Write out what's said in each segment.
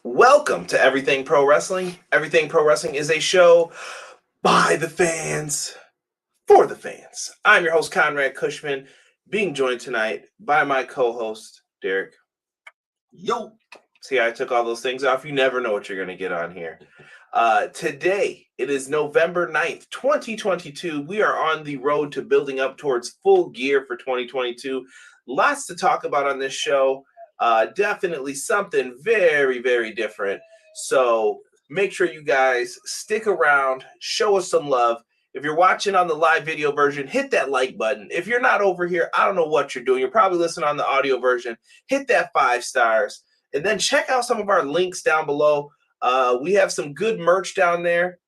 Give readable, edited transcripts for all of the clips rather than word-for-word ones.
Welcome to Everything Pro Wrestling. Everything Pro Wrestling is a show by the fans, for the fans. I'm your host, Conrad Cushman, being joined tonight by my co-host, Derek. Yo. See, I took all those things off. You never know what you're going to get on here. Today, it is November 9th, 2022. We are on the road to building up towards full gear for 2022. Lots to talk about on this show. Definitely something very, very different. So make sure you guys stick around, show us some love. If you're watching on the live video version, hit that like button. If you're not over here, I don't know what you're doing. You're probably listening on the audio version. Hit that 5 stars. And then check out some of our links down below. We have some good merch down there.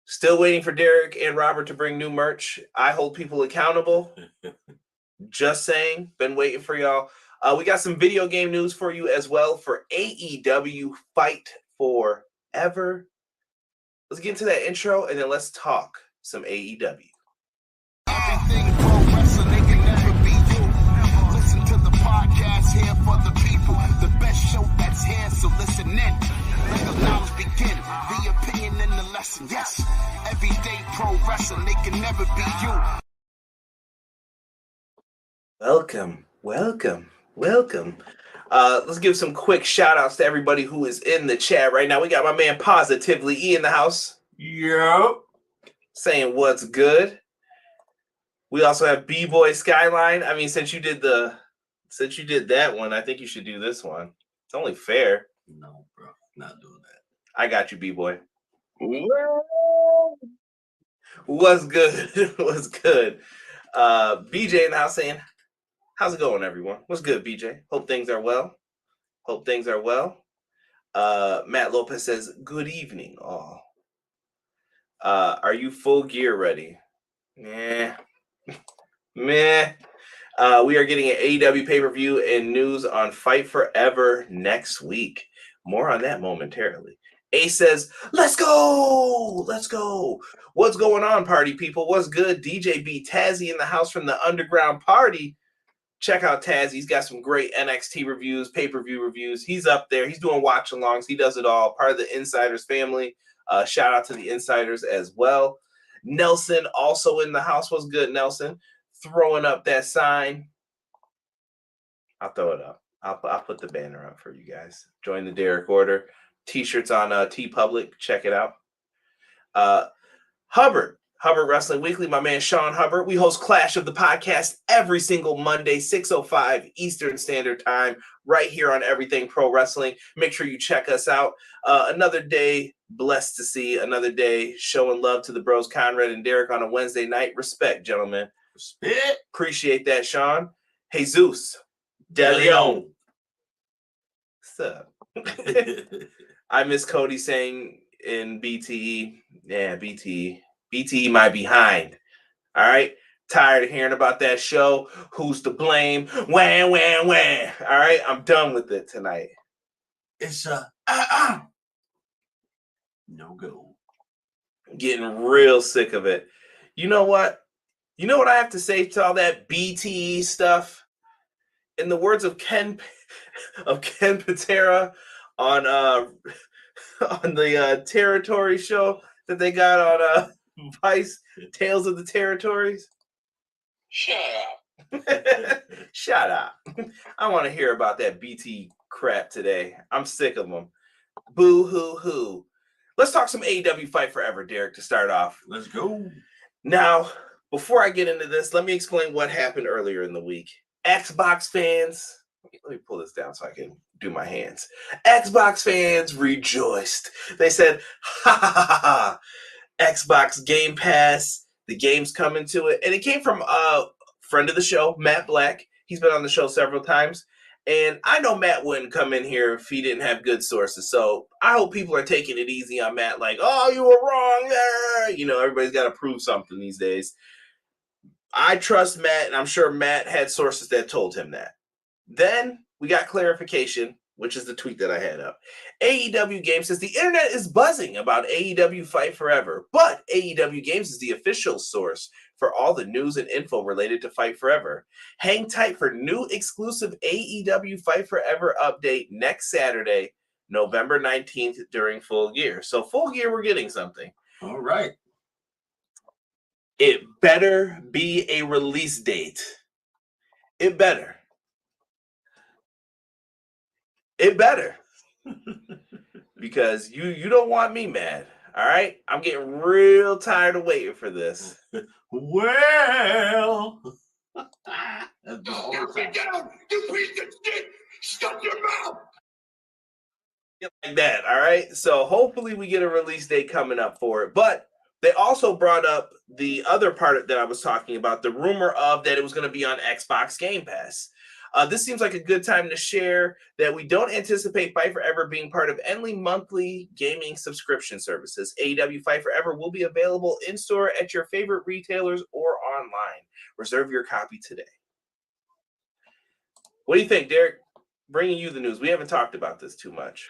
Still waiting for Derek and Robert to bring new merch. I hold people accountable. Just saying. Been waiting for y'all. We got some video game news for you as well for AEW Fight Forever. Let's get into that intro and then let's talk some AEW. Everything pro wrestling, they can never be you. Listen to the podcast here for the people. The best show that's here, so listen in. Let the knowledge begin. The opinion and the lesson. Yes, everyday pro wrestling, they can never be you. Welcome. Let's give some quick shout outs to everybody who is in the chat right now. We got my man Positively E in the house. Yo. Saying what's good. We also have B-Boy Skyline. I mean, since you did that one, I think you should do this one. It's only fair. No, bro. Not doing that. I got you, B-Boy. What's good? What's good? BJ in the house saying, how's it going, everyone? What's good, BJ? Hope things are well. Matt Lopez says, good evening, all. Are you full gear ready? Meh. We are getting an AEW pay-per-view and news on Fight Forever next week. More on that momentarily. Ace says, let's go. What's going on, party people? What's good? DJ B Tazzy in the house from the Underground Party. Check out Taz. He's got some great NXT reviews, pay-per-view reviews. He's up there. He's doing watch-alongs. He does it all. Part of the Insiders family. Shout out to the Insiders as well. Nelson also in the house. What's good, Nelson? Throwing up that sign. I'll throw it up. I'll put the banner up for you guys. Join the Derek Order. T-shirts on TeePublic. Check it out. Hubbard Wrestling Weekly, my man Sean Hubbard. We host Clash of the Podcast every single Monday, 6:05 Eastern Standard Time, right here on Everything Pro Wrestling. Make sure you check us out. Another day, blessed to see. Another day showing love to the bros Conrad and Derek on a Wednesday night. Respect, gentlemen. Respect. Appreciate that, Sean. Jesus De Leon. What's up? I miss Cody saying in BTE, yeah, BTE my behind. All right. Tired of hearing about that show. Who's to blame? Wham. All right. I'm done with it tonight. It's no go. Getting real sick of it. You know what? You know what I have to say to all that BTE stuff? In the words of Ken Patera on the Territory show that they got on Vice, Tales of the Territories. Shut up. I want to hear about that BT crap today. I'm sick of them. Boo hoo hoo. Let's talk some AEW Fight Forever, Derek, to start off. Let's go. Now, before I get into this, let me explain what happened earlier in the week. Xbox fans, let me pull this down so I can do my hands. Xbox fans rejoiced. They said, ha ha ha ha. Xbox Game Pass, the game's coming to it. And it came from a friend of the show, Matt Black. He's been on the show several times. And I know Matt wouldn't come in here if he didn't have good sources. So I hope people are taking it easy on Matt. Like, oh, you were wrong there. You know, everybody's got to prove something these days. I trust Matt, and I'm sure Matt had sources that told him that. Then we got clarification, which is the tweet that I had up. AEW Games says the internet is buzzing about AEW Fight Forever, but AEW Games is the official source for all the news and info related to Fight Forever. Hang tight for new exclusive AEW Fight Forever update next Saturday, November 19th during Full Gear. So Full Gear, we're getting something. All right. It better be a release date. It better. It better. Because you don't want me mad. All right? I'm getting real tired of waiting for this. Well, that's the Get whole time. down, you piece of shit! Shut your mouth! Like that, all right? So hopefully we get a release date coming up for it. But they also brought up the other part that I was talking about, the rumor of that it was going to be on Xbox Game Pass. This seems like a good time to share that we don't anticipate Fight Forever being part of any monthly gaming subscription services. AEW Fight Forever will be available in-store at your favorite retailers or online. Reserve your copy today. What do you think, Derek? Bringing you the news. We haven't talked about this too much.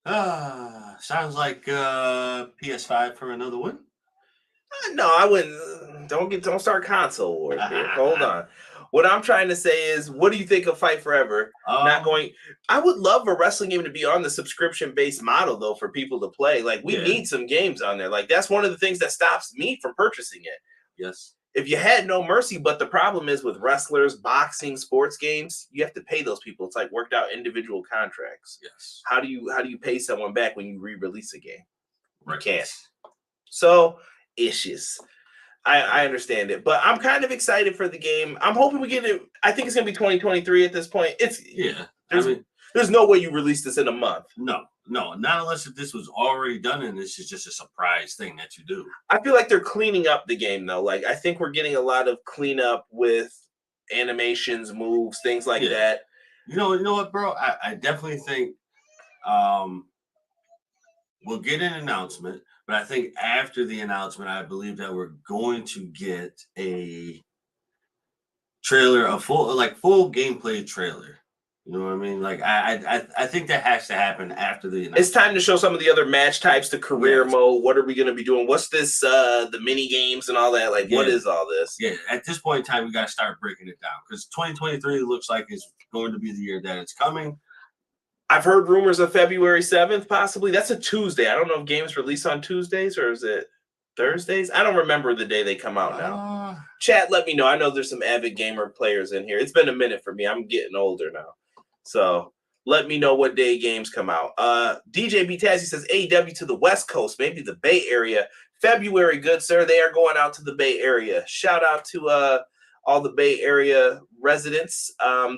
Sounds like PS5 for another one. No, I wouldn't. Don't start console wars here. Hold on. What I'm trying to say is, what do you think of Fight Forever? I would love a wrestling game to be on the subscription-based model, though, for people to play. Like, we need some games on there. Like, that's one of the things that stops me from purchasing it. Yes. If you had No Mercy, but the problem is with wrestlers, boxing, sports games, you have to pay those people. It's like worked out individual contracts. Yes. How do you pay someone back when you re-release a game? Right. You can't. So, issues. I understand it, but I'm kind of excited for the game. I'm hoping we get it. I think it's going to be 2023 at this point. There's no way you release this in a month. No, not unless if this was already done and this is just a surprise thing that you do. I feel like they're cleaning up the game, though. Like, I think we're getting a lot of cleanup with animations, moves, things like that. You know what, bro? I definitely think we'll get an announcement. But I think after the announcement, I believe that we're going to get a trailer, a full gameplay trailer. You know what I mean? Like I think that has to happen after the announcement. It's time to show some of the other match types, the career mode. What are we going to be doing? What's this? The mini games and all that. Like, what is all this? Yeah, at this point in time, we got to start breaking it down because 2023 looks like it's going to be the year that it's coming. I've heard rumors of February 7th, possibly. That's a Tuesday. I don't know if games release on Tuesdays or is it Thursdays? I don't remember the day they come out now. Chat, let me know. I know there's some avid gamer players in here. It's been a minute for me. I'm getting older now. So let me know what day games come out. DJ B. Tazzy says AEW to the West Coast, maybe the Bay Area. February, good sir. They are going out to the Bay Area. Shout out to all the Bay Area residents.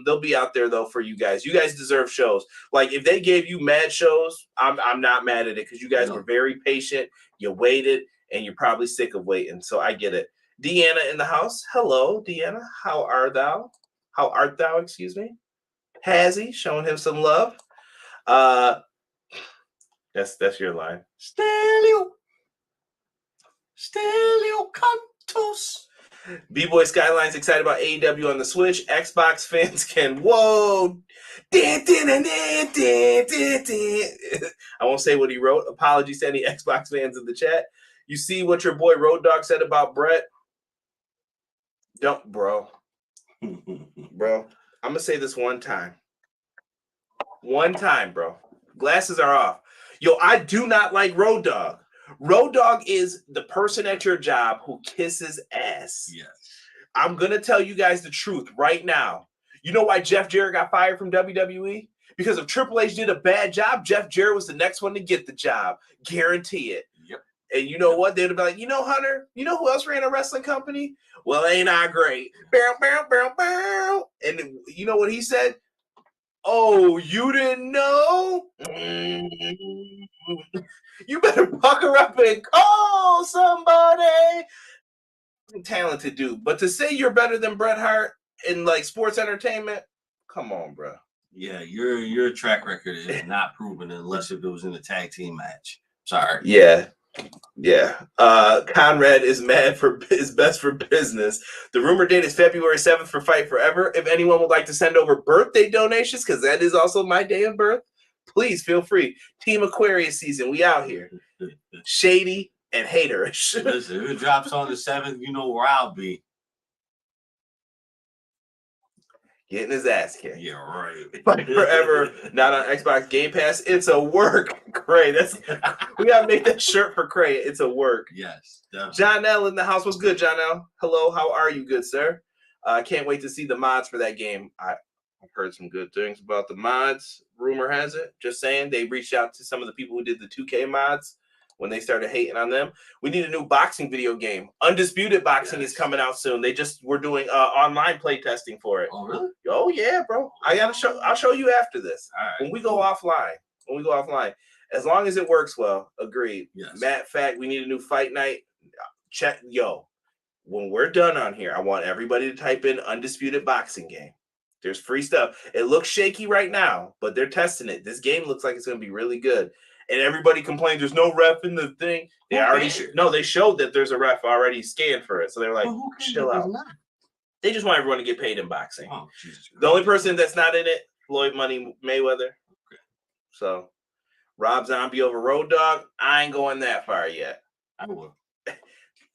They'll be out there though for you guys. You guys deserve shows. Like if they gave you mad shows, I'm not mad at it because you guys were very patient. You waited and you're probably sick of waiting. So I get it. Deanna in the house. Hello, Deanna. How art thou? Excuse me. Hazzy showing him some love. That's your line. Stelio Cantos. B-Boy Skyline's excited about AEW on the Switch. Xbox fans can I won't say what he wrote. Apologies to any Xbox fans in the chat. You see what your boy Road Dogg said about Brett? Don't, bro. Bro, I'm going to say this one time. One time, bro. Glasses are off. Yo, I do not like Road Dogg. Road Dogg is the person at your job who kisses ass. Yes. I'm going to tell you guys the truth right now. You know why Jeff Jarrett got fired from WWE? Because if Triple H did a bad job, Jeff Jarrett was the next one to get the job. Guarantee it. Yep. And you know what? They'd be like, you know, Hunter, you know who else ran a wrestling company? Well, ain't I great? Bow, bow, bow, bow. And you know what he said? Oh, you didn't know? You better pucker up and call somebody. Talented dude. But to say you're better than Bret Hart in like sports entertainment, come on, bro. Yeah, your track record is not proven unless if it was in a tag team match. Sorry. Yeah. Conrad is best for business. The rumor date is February 7th for Fight Forever. If anyone would like to send over birthday donations, because that is also my day of birth, please feel free. Team Aquarius season, we out here. Shady and haterish. Listen, if it drops on the 7th, you know where I'll be. getting his ass kicked. Yeah, right. Fight Forever, not on Xbox Game Pass. It's a work, Cray. We gotta make that shirt for Cray. It's a work. Yes, definitely. John L in the house. What's good, John L? Hello, how are you, good sir? Can't wait to see the mods for that game. I've heard some good things about the mods. Rumor has it. Just saying, they reached out to some of the people who did the 2K mods when they started hating on them. We need a new boxing video game. Undisputed Boxing is coming out soon. We're doing online play testing for it. Oh, really? Oh yeah, bro. I'll show you after this. All right. When we go offline. As long as it works well. Agreed. Yes. Matter of fact, we need a new fight night. Check, when we're done on here, I want everybody to type in Undisputed Boxing Game. There's free stuff. It looks shaky right now, but they're testing it. This game looks like it's going to be really good. And everybody complains there's no ref in the thing. They already they showed that there's a ref already scanned for it. So they're like, chill out. They just want everyone to get paid in boxing. Oh, Jesus. The only person that's not in it, Floyd Money Mayweather. Okay. So Rob Zombie over Road Dogg. I ain't going that far yet. I will.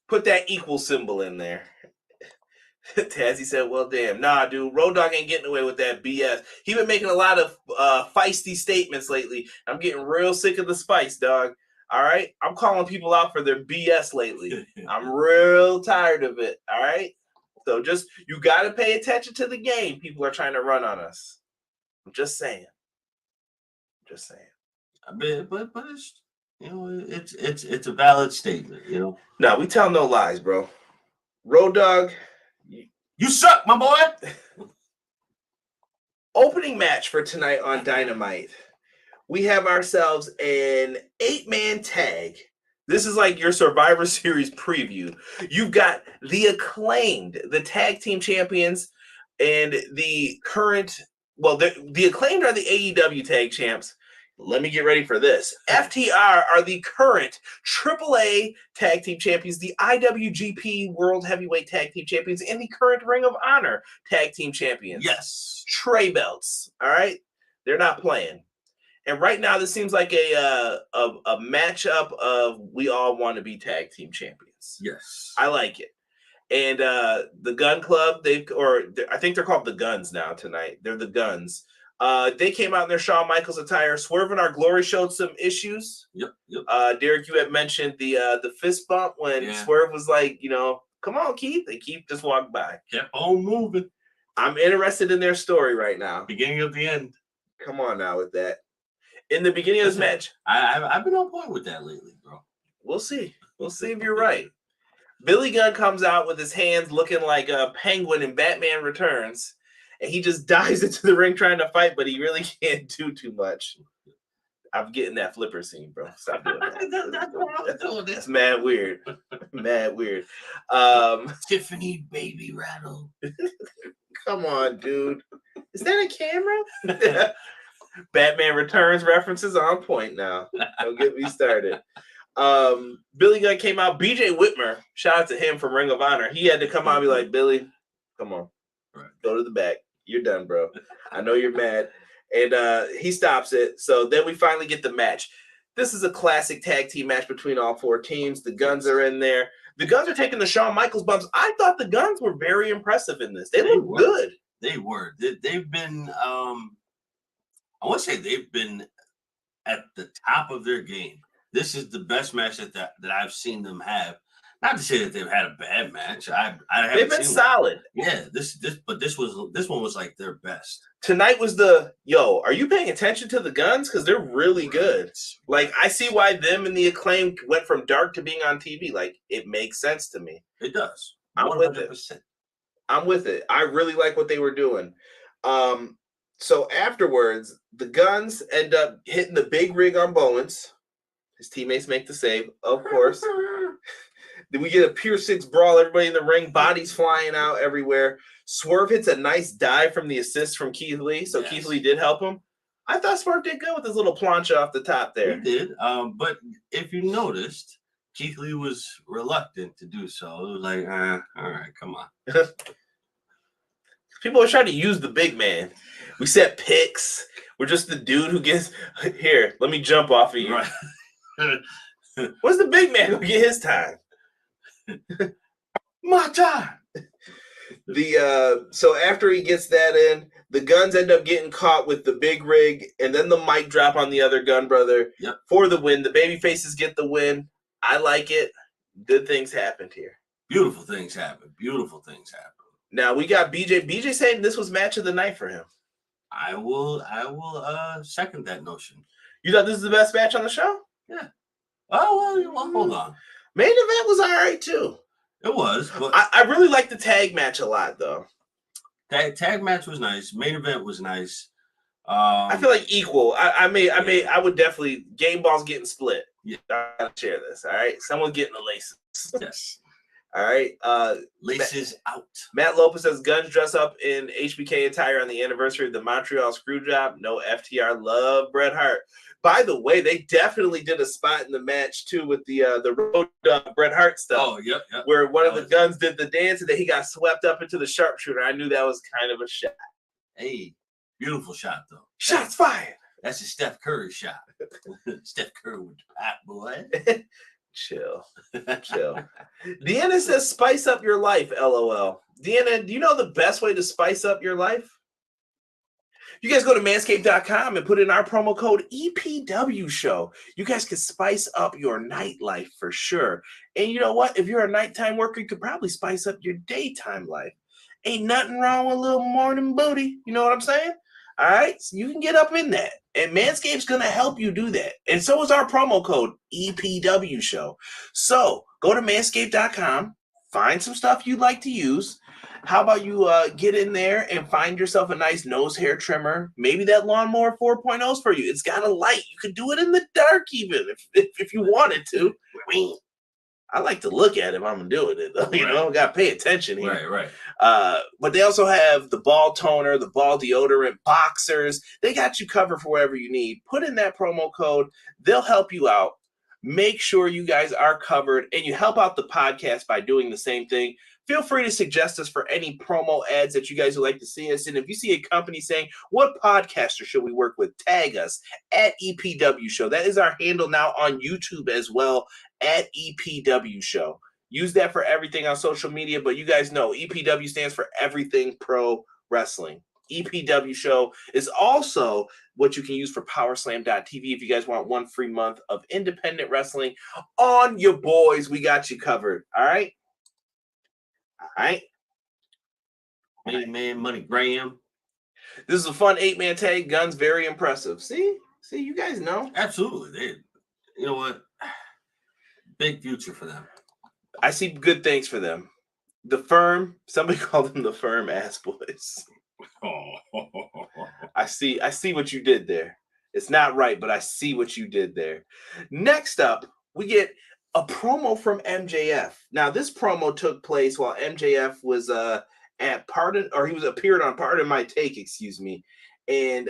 Put that equal symbol in there. Tazzy said, well, damn. Nah, dude, Road Dogg ain't getting away with that BS. He been making a lot of feisty statements lately. I'm getting real sick of the spice, dog. All right? I'm calling people out for their BS lately. I'm real tired of it. All right? So you got to pay attention to the game people are trying to run on us. I'm just saying. I mean, but it's, it's a valid statement, No, we tell no lies, bro. Road Dogg, you suck, my boy. Opening match for tonight on Dynamite. We have ourselves an 8-man tag. This is like your Survivor Series preview. You've got the Acclaimed, the tag team champions, and the current, the Acclaimed are the AEW tag champs. Let me get ready for this. FTR are the current AAA tag team champions, the IWGP World Heavyweight Tag Team Champions, and the current Ring of Honor tag team champions. Yes. Trey belts. All right? They're not playing. And right now, this seems like a matchup of we all want to be tag team champions. Yes. I like it. And the Gunn Club, I think they're called the Guns now tonight. They're the Guns. They came out in their Shawn Michaels attire. Swerve and Our Glory showed some issues. Yep. Derek, you had mentioned the fist bump when Swerve was like, come on, Keith. And Keith just walked by. Kept on moving. I'm interested in their story right now. Beginning of the end. Come on now with that. In the beginning of this match. I've been on point with that lately, bro. We'll see. We'll see if you're right. Billy Gunn comes out with his hands looking like a penguin in Batman Returns. And he just dives into the ring trying to fight, but he really can't do too much. I'm getting that flipper scene, bro. Stop doing that. That's mad weird. Mad weird. Tiffany Baby Rattle. Come on, dude. Is that a camera? Batman Returns references on point now. Don't get me started. Billy Gunn came out. BJ Whitmer, shout out to him from Ring of Honor. He had to come out and be like, Billy, come on. Right. Go to the back. You're done, bro. I know you're mad. And he stops it. So then we finally get the match. This is a classic tag team match between all four teams. The Guns are in there. The Guns are taking the Shawn Michaels bumps. I thought the Guns were very impressive in this. They look good. They were. They've been, I want to say they've been at the top of their game. This is the best match that I've seen them have. Not to say that they've had a bad match. They've been solid. Yeah, this one was like their best. Tonight was are you paying attention to the Guns? Because they're really good. Like, I see why them and the Acclaim went from dark to being on TV. Like, it makes sense to me. It does. 100%. I'm with it. I really like what they were doing. So afterwards, the Guns end up hitting the big rig on Bowens. His teammates make the save, of course. Then we get a Pier 6 brawl. Everybody in the ring, bodies flying out everywhere. Swerve hits a nice dive from the assist from Keith Lee. So yes. Keith Lee did help him. I thought Swerve did good with his little plancha off the top there. He did. But if you noticed, Keith Lee was reluctant to do so. It was like, all right, come on. People are trying to use the big man. We set picks. We're just the dude who gets, here, let me jump off of you. Right. What's the big man who get his time? My time. So after he gets that in, the Guns end up getting caught with the big rig, and then the mic drop on the other Gun brother for the win. The baby faces get the win. I like it. Good things happened here. Beautiful things happen. Beautiful things happen. Now we got BJ. BJ saying this was match of the night for him. I will second that notion. You thought this is the best match on the show? Yeah. Oh well, hold on. Main event was all right too. It was, but I really like the tag match a lot though. Tag match was nice. Main event was nice. I feel like equal. I would definitely game balls getting split. Yeah, I gotta share this. All right, someone getting the laces. Yes. All right. Laces out. Matt Lopez says Guns dress up in HBK attire on the anniversary of the Montreal Screwjob. No FTR. Love Bret Hart. By the way, they definitely did a spot in the match too with the road Bret Hart stuff. Oh, yep. Where one of the Guns did the dance and then he got swept up into the sharpshooter. I knew that was kind of a shot. Hey, beautiful shot though. Shots fired. That's a Steph Curry shot. Steph Curry with the pot, boy. Chill. Deanna says, spice up your life, LOL. Deanna, do you know the best way to spice up your life? You guys go to manscaped.com and put in our promo code EPW show. You guys can spice up your nightlife for sure. And you know what? If you're a nighttime worker, you could probably spice up your daytime life. Ain't nothing wrong with a little morning booty. You know what I'm saying? All right, so you can get up in that. And Manscaped's going to help you do that. And so is our promo code, EPW Show. So go to manscaped.com, find some stuff you'd like to use. How about you get in there and find yourself a nice nose hair trimmer? Maybe that lawnmower 4.0 is for you. It's got a light. You could do it in the dark even if you wanted to. I like to look at it if I'm doing it, though. You know, got to pay attention here. Right. But they also have the ball toner, the ball deodorant, boxers. They got you covered for whatever you need. Put in that promo code. They'll help you out. Make sure you guys are covered, and you help out the podcast by doing the same thing. Feel free to suggest us for any promo ads that you guys would like to see us in. If you see a company saying, what podcaster should we work with, tag us at EPW Show. That is our handle now on YouTube as well, at EPW Show. Use that for everything on social media, but you guys know EPW stands for Everything Pro Wrestling. EPW Show is also what you can use for powerslam.tv if you guys want 1 free month of independent wrestling on your boys. We got you covered. All right. Man, Money Graham. This is a fun 8-man tag. Guns very impressive. See, you guys know. Absolutely. You know what? Big future for them. I see good things for them. The Firm, somebody called them the Firm Ass Boys. I see what you did there. It's not right, but I see what you did there. Next up, we get a promo from MJF. Now, this promo took place while MJF was appeared on Pardon My Take, excuse me. And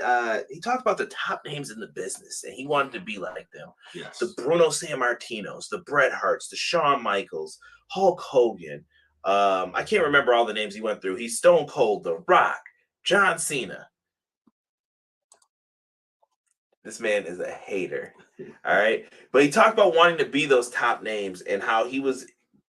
he talked about the top names in the business, and he wanted to be like them. Yes. The Bruno Sammartinos, the Bret Harts, the Shawn Michaels, Hulk Hogan. I can't remember all the names he went through. He's Stone Cold, The Rock, John Cena. This man is a hater. All right. But he talked about wanting to be those top names and how he was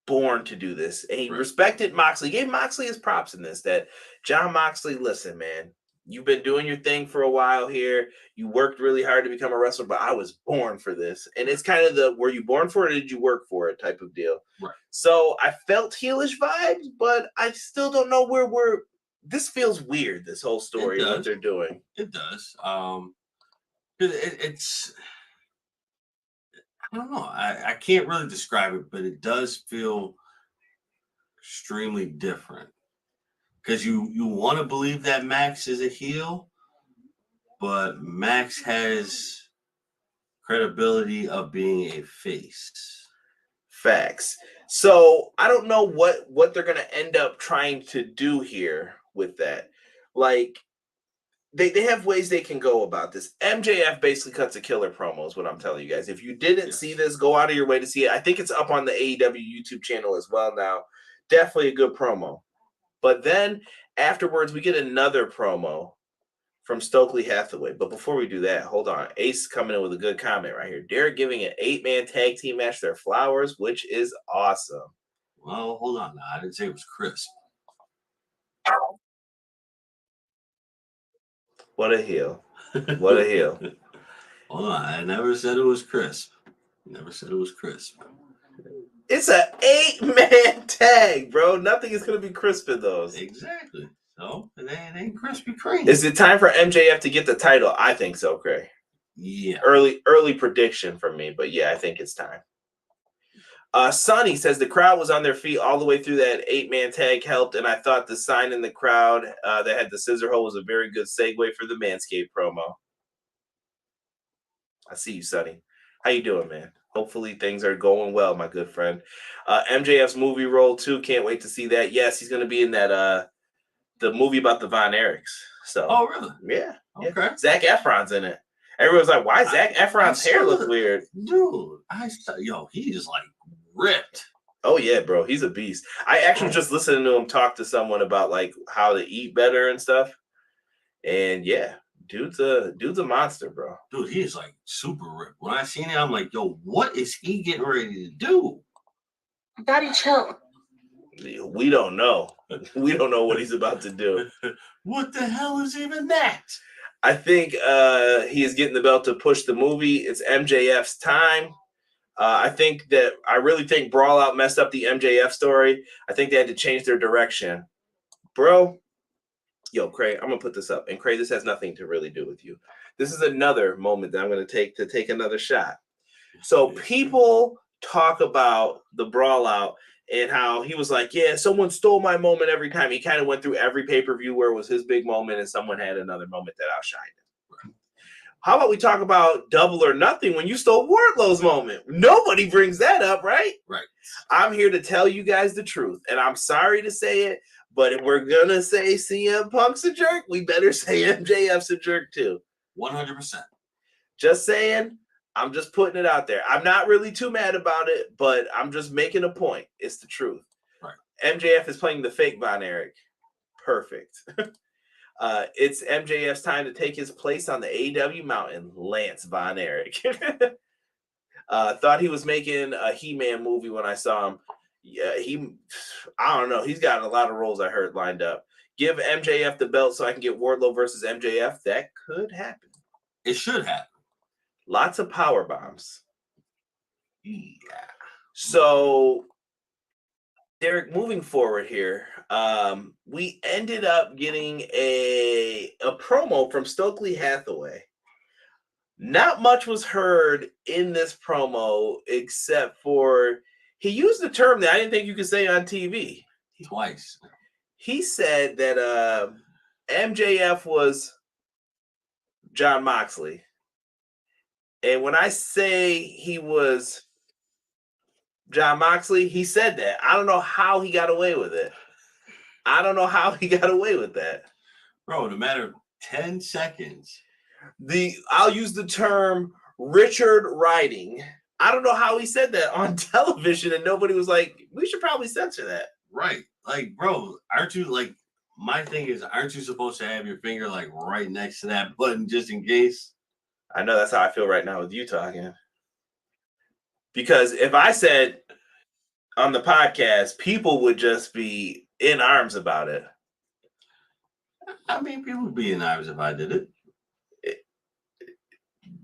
born to do this. And he respected Moxley. He gave Moxley his props in this, that John Moxley, listen, man, you've been doing your thing for a while here. You worked really hard to become a wrestler, but I was born for this. And it's kind of the, were you born for it or did you work for it type of deal. Right. So I felt heelish vibes, but I still don't know where this feels weird, this whole story, what they're doing. It does. It's I don't know. I can't really describe it, but it does feel extremely different. Because you want to believe that Max is a heel, but Max has credibility of being a face. Facts. So I don't know what they're going to end up trying to do here with that. Like, they have ways they can go about this. MJF basically cuts a killer promo is what I'm telling you guys. If you didn't see this, go out of your way to see it. I think it's up on the AEW YouTube channel as well now. Definitely a good promo. But then afterwards, we get another promo from Stokely Hathaway. But before we do that, hold on. Ace coming in with a good comment right here. Derek giving an 8-man tag team match their flowers, which is awesome. Well, hold on now. I didn't say it was crisp. What a heel. What a heel. Hold on, I never said it was crisp. Never said it was crisp. It's an 8-man tag, bro. Nothing is going to be crisp in those. Exactly. So, it ain't Krispy Kreme. Is it time for MJF to get the title? I think so, Craig. Yeah. Early prediction from me, but yeah, I think it's time. Sonny says the crowd was on their feet all the way through that 8-man tag helped, and I thought the sign in the crowd that had the scissor hole was a very good segue for the Manscaped promo. I see you, Sonny. How you doing, man? Hopefully things are going well, my good friend. MJF's movie role too. Can't wait to see that. Yes, he's going to be in that the movie about the Von Erichs. So, oh, really? Yeah. Okay. Yeah. Zac Efron's in it. Everyone's like, "Why Zac Efron's hair look weird?" Dude, he's like ripped. Oh yeah, bro, he's a beast. I actually just listened to him talk to someone about like how to eat better and stuff. And yeah, dude's a monster, bro. Dude, he's like super ripped. When I seen him, I'm like, yo, what is he getting ready to do? Daddy, chill. We don't know. We don't know what he's about to do. What the hell is even that? I think he is getting the belt to push the movie. It's MJF's time. I really think Brawl Out messed up the MJF story. I think they had to change their direction. Bro, yo, Craig, I'm going to put this up. And Craig, this has nothing to really do with you. This is another moment that I'm going to take another shot. So people talk about the Brawl Out and how he was like, yeah, someone stole my moment every time. He kind of went through every pay-per-view where it was his big moment and someone had another moment that outshined him. How about we talk about Double or Nothing when you stole Wardlow's moment? Nobody brings that up, right? Right. I'm here to tell you guys the truth, and I'm sorry to say it, but if we're going to say CM Punk's a jerk, we better say MJF's a jerk too. 100%. Just saying. I'm just putting it out there. I'm not really too mad about it, but I'm just making a point. It's the truth. Right. MJF is playing the fake Von Erich. Perfect. It's MJF's time to take his place on the AEW mountain, Lance Von Erich. Thought he was making a He-Man movie when I saw him. Yeah, I don't know. He's got a lot of roles I heard lined up. Give MJF the belt so I can get Wardlow versus MJF. That could happen. It should happen. Lots of power bombs. Yeah. So, Derek, moving forward here, we ended up getting a promo from Stokely Hathaway. Not much was heard in this promo except for he used a term that I didn't think you could say on TV. Twice. He said that MJF was John Moxley. And when I say he was John Moxley, he said that. I don't know how he got away with it. Bro, in a matter of 10 seconds. I'll use the term Richard Riding. I don't know how he said that on television and nobody was like, we should probably censor that. Right. Like, bro, aren't you like, my thing is, aren't you supposed to have your finger like right next to that button just in case? I know that's how I feel right now with you talking. Because if I said on the podcast, people would just be in arms about it. I mean, people would be in arms if I did it.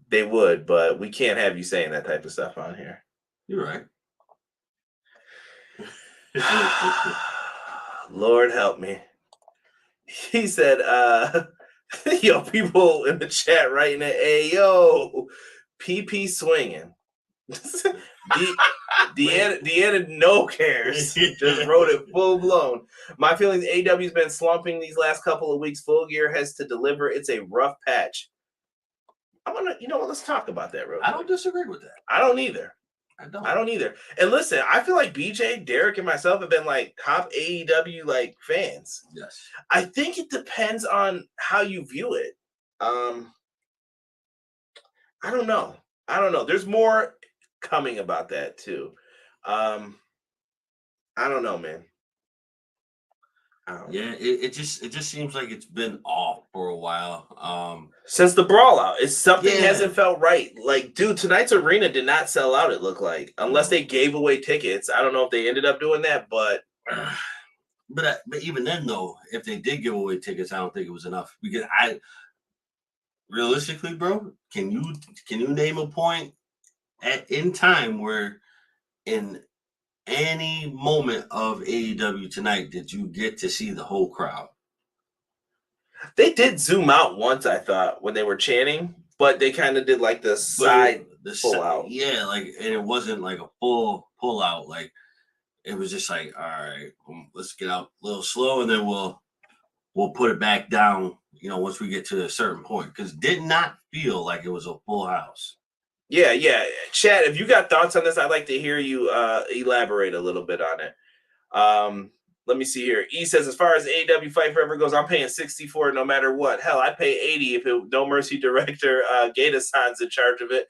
They would, but we can't have you saying that type of stuff on here. You're right. Lord help me. He said, yo, people in the chat writing it, hey, yo, PP swinging. Deanna no cares. Just wrote it full blown. My feelings, AEW's been slumping these last couple of weeks. Full Gear has to deliver. It's a rough patch. Let's talk about that real quick. I don't disagree with that. I don't either. I don't either. And listen, I feel like BJ, Derek, and myself have been like top AEW like fans. Yes. I think it depends on how you view it. I don't know. There's more coming about that too. I don't know, man. Yeah, it just seems like it's been off for a while. Since the Brawl Out, something hasn't felt right. Like, dude, tonight's arena did not sell out, it looked like, unless they gave away tickets. I don't know if they ended up doing that, but But even then, though, if they did give away tickets, I don't think it was enough because realistically, bro, can you name a point in time where in any moment of AEW tonight did you get to see the whole crowd? They did zoom out once, I thought, when they were chanting, but they kind of did like the side pull out. Yeah, like, and it wasn't like a full pull out. Like, it was just like, all right, let's get out a little slow, and then we'll put it back down. Once we get to a certain point, because did not feel like it was a full house. Yeah. Chad, if you got thoughts on this, I'd like to hear you elaborate a little bit on it. Let me see here. E says, as far as AEW Fight Forever goes, I'm paying $60 for it no matter what. Hell, I'd pay $80 if No Mercy director Gaeta-san's in charge of it.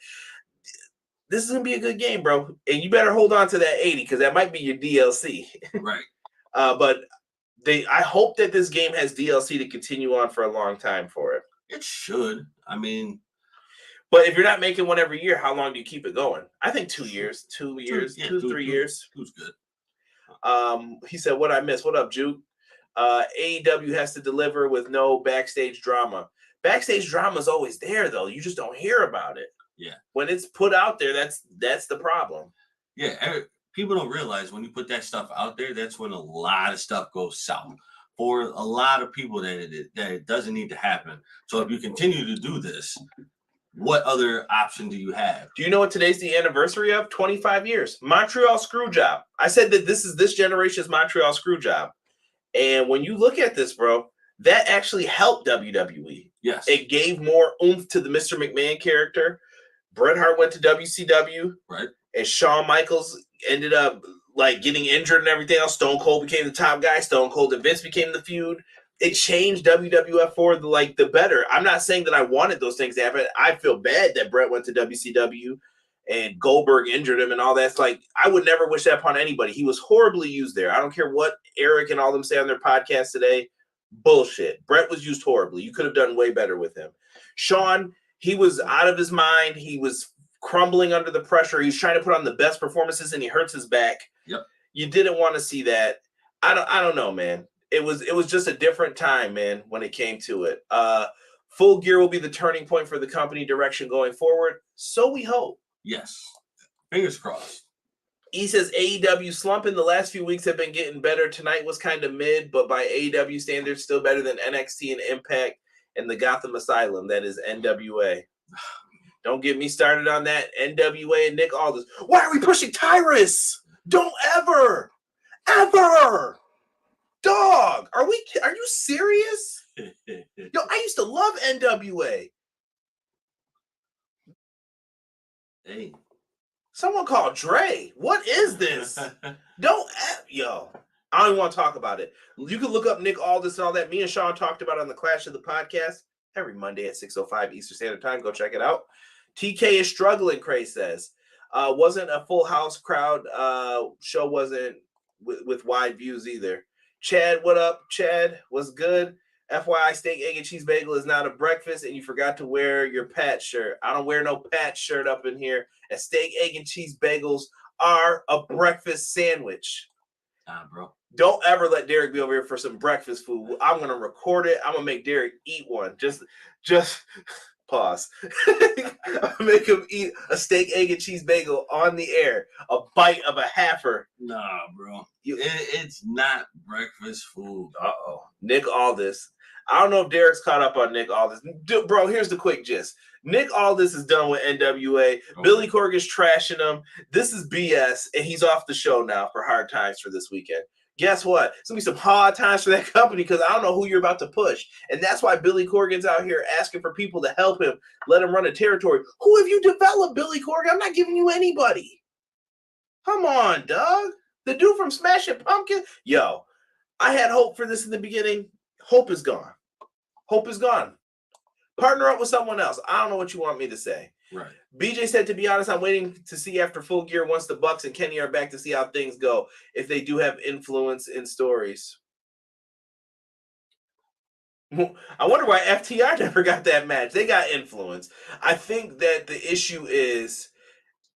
This is going to be a good game, bro. And you better hold on to that $80 because that might be your DLC. Right. But I hope that this game has DLC to continue on for a long time for it. It should. I mean... But if you're not making one every year, how long do you keep it going? I think 2 years. 2 years. 3 years. Who's good. He said, what I missed? What up, Juke? AEW has to deliver with no backstage drama. Backstage drama is always there, though. You just don't hear about it. Yeah. When it's put out there, that's the problem. Yeah. People don't realize when you put that stuff out there, that's when a lot of stuff goes south. For a lot of people that it doesn't need to happen. So if you continue to do this, what other option do you have? Do you know what today's the anniversary of? 25 years. Montreal Screwjob. I said that this is this generation's Montreal Screwjob. And when you look at this, bro, that actually helped WWE. Yes. It gave more oomph to the Mr. McMahon character. Bret Hart went to WCW. Right. And Shawn Michaels ended up like getting injured and everything else. Stone Cold became the top guy. Stone Cold and Vince became the feud. It changed WWF for the better. I'm not saying that I wanted those things to happen. I feel bad that Bret went to WCW and Goldberg injured him and all that. It's like, I would never wish that upon anybody. He was horribly used there. I don't care what Eric and all them say on their podcast today. Bullshit. Bret was used horribly. You could have done way better with him. Shawn, he was out of his mind. He was crumbling under the pressure. He was trying to put on the best performances and he hurts his back. Yep. You didn't want to see that. I don't know, man. It was just a different time, man, when it came to it. Full Gear will be the turning point for the company direction going forward. So we hope. Yes. Fingers crossed. He says AEW slump in the last few weeks have been getting better. Tonight was kind of mid, but by AEW standards, still better than NXT and Impact and the Gotham Asylum. That is NWA. Don't get me started on that. NWA and Nick Aldis. Why are we pushing Tyrus? Don't ever. Dog, are you serious? Yo, I used to love NWA. Hey. Someone called Dre. What is this? I don't even want to talk about it. You can look up Nick Aldis and all that. Me and Sean talked about it on the Clash of the Podcast every Monday at 6:05 Eastern Standard Time. Go check it out. TK is struggling, Cray says. Wasn't a full house crowd. Show wasn't with wide views either. Chad, what up? Chad, what's good? FYI, steak, egg, and cheese bagel is not a breakfast, and you forgot to wear your patch shirt. I don't wear no patch shirt up in here. And steak, egg, and cheese bagels are a breakfast sandwich. Bro. Don't ever let Derek be over here for some breakfast food. I'm going to record it. I'm going to make Derek eat one. Just pause. I'll make him eat a steak, egg, and cheese bagel on the air. A bite of a halfer. Nah, bro. It's not breakfast food. Uh-oh. Nick Aldis. I don't know if Derek's caught up on Nick Aldis. Bro, here's the quick gist. Nick Aldis is done with NWA. Okay. Billy Corgan's trashing him. This is BS, and he's off the show now for Hard Times for this weekend. Guess what? It's going to be some hard times for that company because I don't know who you're about to push. And that's why Billy Corgan's out here asking for people to help him, let him run a territory. Who have you developed, Billy Corgan? I'm not giving you anybody. Come on, dog. The dude from Smashing Pumpkins. Yo, I had hope for this in the beginning. Hope is gone. Hope is gone. Partner up with someone else. I don't know what you want me to say. Right. BJ said, to be honest, I'm waiting to see after Full Gear once the Bucks and Kenny are back to see how things go, if they do have influence in stories. I wonder why FTR never got that match. They got influence. I think that the issue is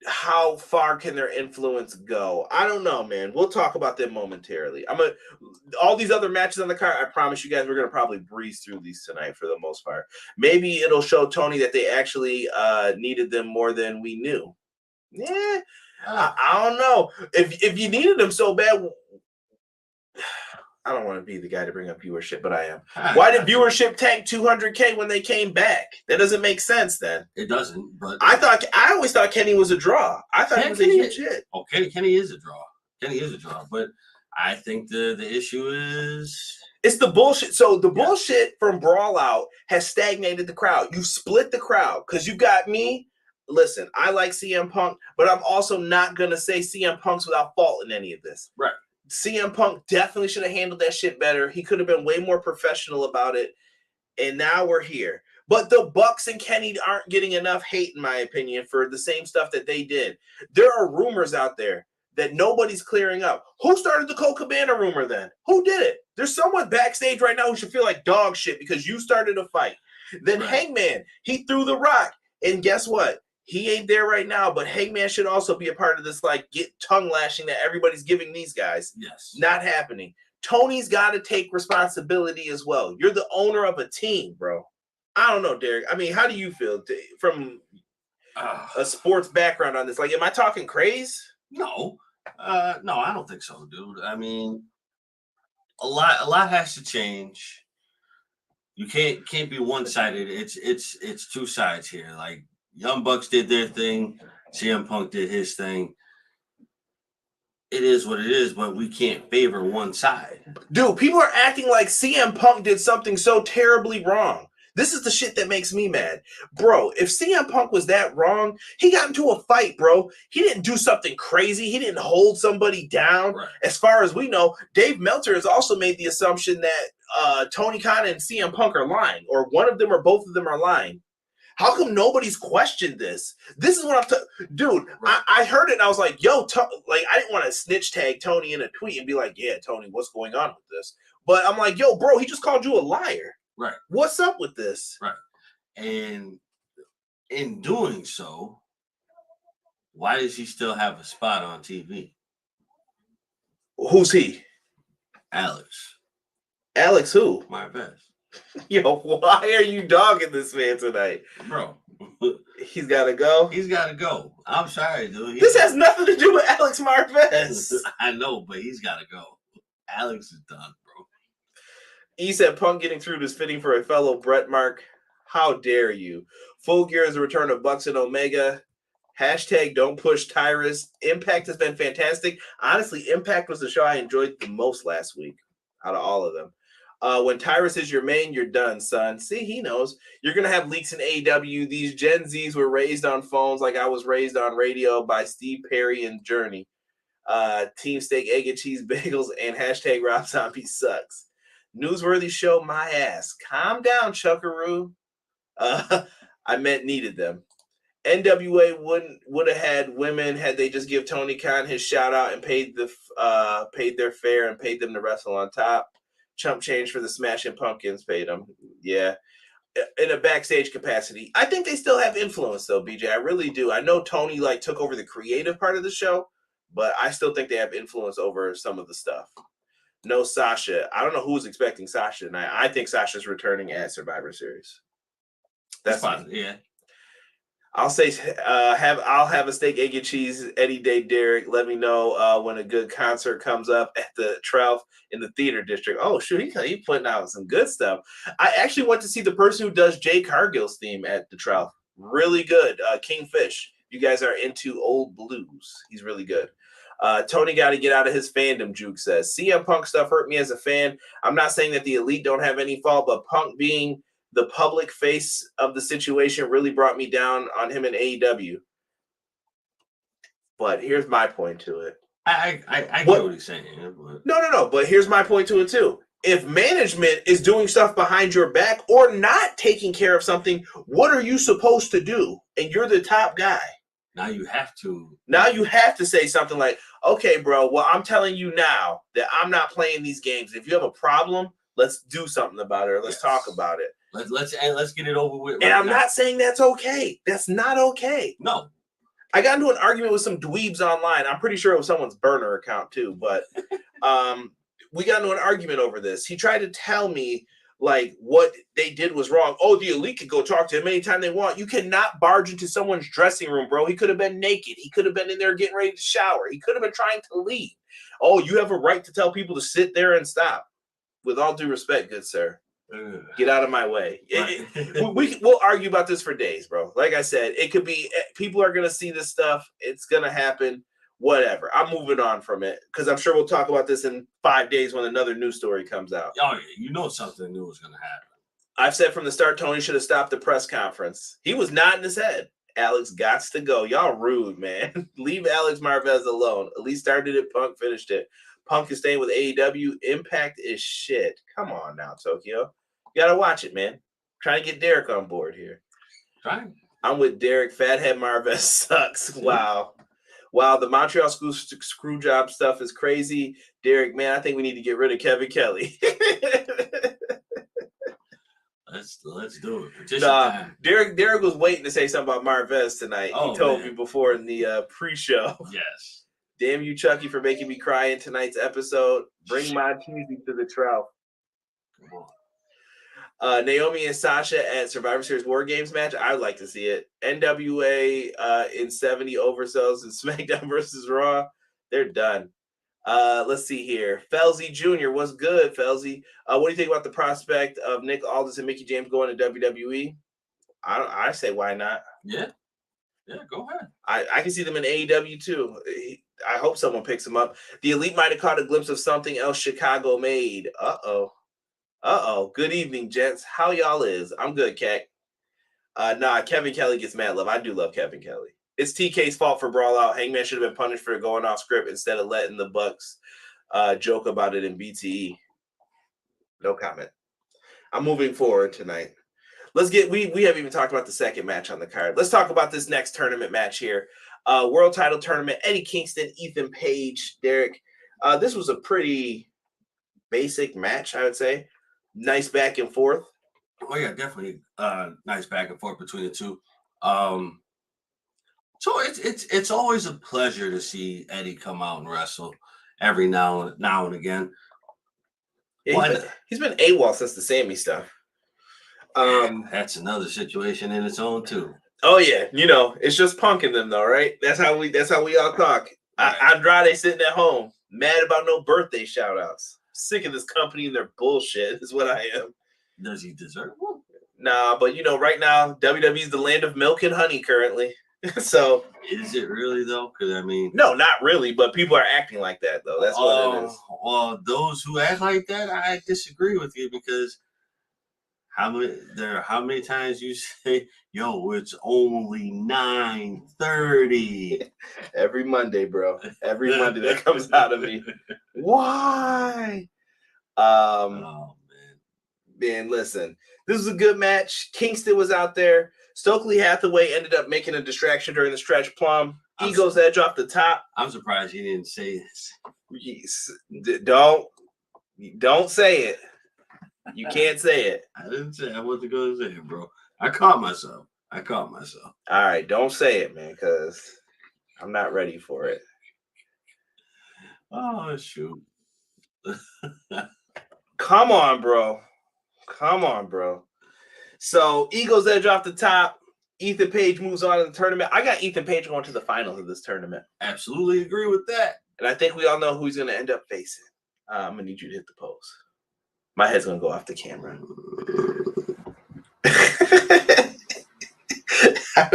how far can their influence go? I don't know, man. We'll talk about them momentarily. All these other matches on the card, I promise you guys, we're gonna probably breeze through these tonight for the most part. Maybe it'll show Tony that they actually needed them more than we knew. Yeah, I don't know. If you needed them so bad, I don't want to be the guy to bring up viewership, but I am. Why did viewership tank 200K when they came back? That doesn't make sense then. It doesn't, but I always thought Kenny was a draw. I thought he was a huge hit. Okay, Kenny is a draw. But I think the issue is it's the bullshit. So the bullshit from Brawl Out has stagnated the crowd. You split the crowd because you got me. Listen, I like CM Punk, but I'm also not gonna say CM Punk's without fault in any of this. Right. CM Punk definitely should have handled that shit better. He could have been way more professional about it. And now we're here. But the Bucks and Kenny aren't getting enough hate, in my opinion, for the same stuff that they did. There are rumors out there that nobody's clearing up. Who started the Cole Cabana rumor then? Who did it? There's someone backstage right now who should feel like dog shit because you started a fight. Then Hangman, he threw the rock. And guess what? He ain't there right now, but Hangman should also be a part of this, like, get tongue lashing that everybody's giving these guys. Yes. Not happening. Tony's got to take responsibility as well. You're the owner of a team, bro. I don't know, Derek. I mean, how do you feel from a sports background on this? Like, am I talking craze? No. No, I don't think so, dude. I mean, a lot has to change. You can't be one-sided. It's two sides here. Like, Young Bucks did their thing. CM Punk did his thing. It is what it is, but we can't favor one side. Dude, people are acting like CM Punk did something so terribly wrong. This is the shit that makes me mad. Bro, if CM Punk was that wrong, he got into a fight, bro. He didn't do something crazy. He didn't hold somebody down. Right. As far as we know, Dave Meltzer has also made the assumption that Tony Khan and CM Punk are lying, or one of them or both of them are lying. How come nobody's questioned this? This is what I'm dude. Right. I heard it and I was like, yo, like I didn't want to snitch tag Tony in a tweet and be like, yeah, Tony, what's going on with this? But I'm like, yo, bro, he just called you a liar. Right. What's up with this? Right. And in doing so, why does he still have a spot on TV? Who's he? Alex. Alex who? My best. Yo, why are you dogging this man tonight? Bro. He's got to go? He's got to go. I'm sorry, dude. This has nothing to do with Alex Marvez. I know, but he's got to go. Alex is done, bro. He said Punk getting through is fitting for a fellow Bret Mark. How dare you? Full Gear is the return of Bucks and Omega. Hashtag don't push Tyrus. Impact has been fantastic. Honestly, Impact was the show I enjoyed the most last week out of all of them. When Tyrus is your main, you're done, son. See, he knows. You're going to have leaks in AEW. These Gen Zs were raised on phones like I was raised on radio by Steve Perry and Journey. Team Steak, Egg and Cheese Bagels, and hashtag Rob Zombie sucks. Newsworthy show, my ass. Calm down, Chuckaroo. I meant needed them. NWA would have had women had they just give Tony Khan his shout out and paid their fare and paid them to wrestle on top. Chump change for the Smashing Pumpkins paid them. Yeah. In a backstage capacity. I think they still have influence though, BJ. I really do. I know Tony took over the creative part of the show, but I still think they have influence over some of the stuff. No Sasha. I don't know who's expecting Sasha tonight. I think Sasha's returning at Survivor Series. That's fine. Yeah. I'll say I'll have a steak, egg, and cheese any day, Derek. Let me know when a good concert comes up at the Trout in the theater district. Oh, shoot, he's putting out some good stuff. I actually went to see the person who does Jay Cargill's theme at the Trout. Really good. Kingfish. You guys are into old blues. He's really good. Tony got to get out of his fandom, Juke says. CM Punk stuff hurt me as a fan. I'm not saying that the Elite don't have any fault, but Punk being the public face of the situation really brought me down on him in AEW. But here's my point to it. I get what he's saying. But... No. But here's my point to it too. If management is doing stuff behind your back or not taking care of something, what are you supposed to do? And you're the top guy. Now you have to say something like, okay, bro, well, I'm telling you now that I'm not playing these games. If you have a problem, let's do something about it. Let's talk about it. Let's get it over with. And I'm not saying that's okay. That's not okay. No. I got into an argument with some dweebs online. I'm pretty sure it was someone's burner account too, but we got into an argument over this. He tried to tell me like what they did was wrong. Oh, the Elite could go talk to him anytime they want. You cannot barge into someone's dressing room, bro. He could have been naked. He could have been in there getting ready to shower. He could have been trying to leave. Oh, you have a right to tell people to sit there and stop. With all due respect, good sir. Get out of my way. We'll argue about this for days, bro. Like I said, it could be people are going to see this stuff. It's going to happen. Whatever. I'm moving on from it because I'm sure we'll talk about this in 5 days when another news story comes out. Oh, yeah, you know something new is going to happen. I've said from the start, Tony should have stopped the press conference. He was nodding his head. Alex gots to go. Y'all rude, man. Leave Alex Marvez alone. At least started it. Punk finished it. Punk is staying with AEW. Impact is shit. Come on now, Tokyo. You got to watch it, man. Trying to get Derek on board here. Trying. I'm with Derek. Fathead Marvez sucks. Wow. Wow, the Montreal screw job stuff is crazy. Derek, man, I think we need to get rid of Kevin Kelly. Let's do it. Petition time. Derek was waiting to say something about Marvez tonight. Oh, he told me before in the pre-show. Yes. Damn you, Chucky, for making me cry in tonight's episode. Bring my TV to the trough. Come on. Naomi and Sasha at Survivor Series War Games match. I'd like to see it. NWA in 70 oversells and SmackDown versus Raw. They're done. Let's see here. Felzy Jr. What's good, Felzy? What do you think about the prospect of Nick Aldis and Mickey James going to WWE? I say why not? Yeah. Yeah, go ahead. I can see them in AEW too. I hope someone picks them up. The Elite might have caught a glimpse of something else Chicago made. Uh-oh. Good evening, gents. How y'all is? I'm good, Cat. Kevin Kelly gets mad love. I do love Kevin Kelly. It's TK's fault for Brawl Out. Hangman should have been punished for going off script instead of letting the Bucks joke about it in BTE. No comment. I'm moving forward tonight. Let's get we haven't even talked about the second match on the card. Let's talk about this next tournament match here. World title tournament. Eddie Kingston, Ethan Page, Derek. This was a pretty basic match, I would say. Nice back and forth. Oh yeah, definitely. Nice back and forth between the two. So it's always a pleasure to see Eddie come out and wrestle every now and again. Yeah, he's been AWOL since the Sammy stuff. That's another situation in its own too. Oh yeah, it's just punking them though, right? That's how we all talk. Right. Andrade sitting at home, mad about no birthday shout outs. Sick of this company and their bullshit is what I am. Does he deserve one? Nah, but right now WWE is the land of milk and honey currently. So is it really though? Because I mean, no, not really. But people are acting like that though. That's what it is. Well, those who act like that, I disagree with you because how many times you say, "Yo, it's only 9:30." Every Monday, bro. Every Monday that comes out of me. Why? Oh man, listen. This was a good match. Kingston was out there. Stokely Hathaway ended up making a distraction during the stretch plum. Ego's edge off the top. I'm surprised he didn't say this. Don't say it. You can't say it. I didn't say I wasn't going to say it, bro. I caught myself. All right, don't say it, man, because I'm not ready for it. Oh, shoot. Come on, bro. So, Ego's edge off the top. Ethan Page moves on in the tournament. I got Ethan Page going to the finals of this tournament. Absolutely agree with that. And I think we all know who he's going to end up facing. I'm going to need you to hit the pose. My head's going to go off the camera.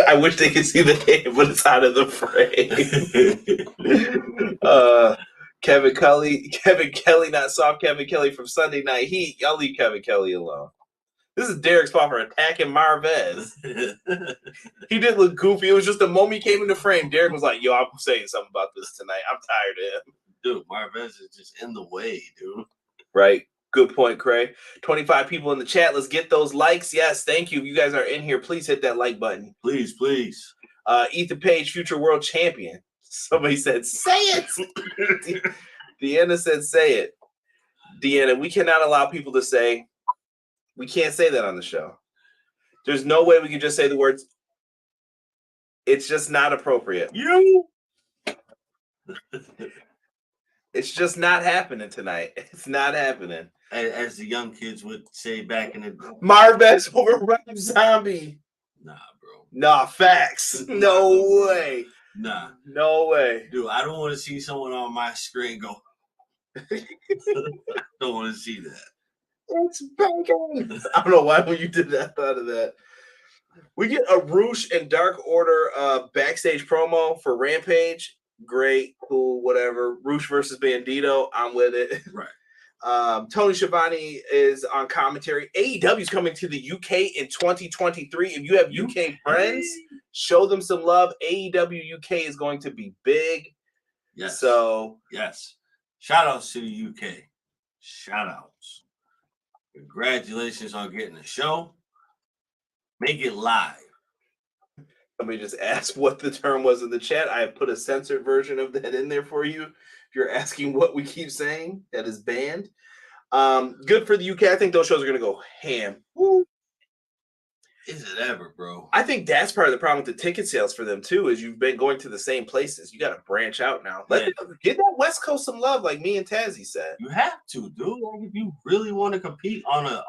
I wish they could see the hand, but it's out of the frame. Kevin Kelly, not soft Kevin Kelly from Sunday Night Heat. Y'all leave Kevin Kelly alone. This is Derek's fault for attacking Marvez. He did look goofy. It was just the moment he came into frame. Derek was like, yo, I'm saying something about this tonight. I'm tired of him. Dude, Marvez is just in the way, dude. Right. Good point, Craig. 25 people in the chat. Let's get those likes. Yes, thank you. If you guys are in here, please hit that like button. Please. Ethan Page, future world champion. Somebody said, say it. Deanna said, say it. Deanna, we cannot allow people to say, we can't say that on the show. There's no way we can just say the words, It's just not appropriate. You. It's just not happening tonight. It's not happening. As the young kids would say back in the Marvez over Rob Zombie. Nah, bro. Nah, facts. No way. Nah. No way. Dude, I don't want to see someone on my screen go. I don't want to see that. It's bacon. I don't know why when you did that, I thought of that. We get a Roosh and Dark Order backstage promo for Rampage. Great, cool, whatever. Roosh versus Bandito. I'm with it. Right. Tony Schiavone is on commentary. AEW is coming to the UK in 2023. If you have UK friends, show them some love. AEW UK is going to be big. Yes. So, yes. Shout outs to the UK. Shout outs. Congratulations on getting the show. Make it live. Somebody just asked what the term was in the chat. I have put a censored version of that in there for you. If you're asking what we keep saying, that is banned. Good for the UK. I think those shows are going to go ham. Woo. Is it ever, bro? I think that's part of the problem with the ticket sales for them, too, is you've been going to the same places. You got to branch out now. Get that West Coast some love, like me and Tazzy said. You have to, dude. Like, if you really want to compete on a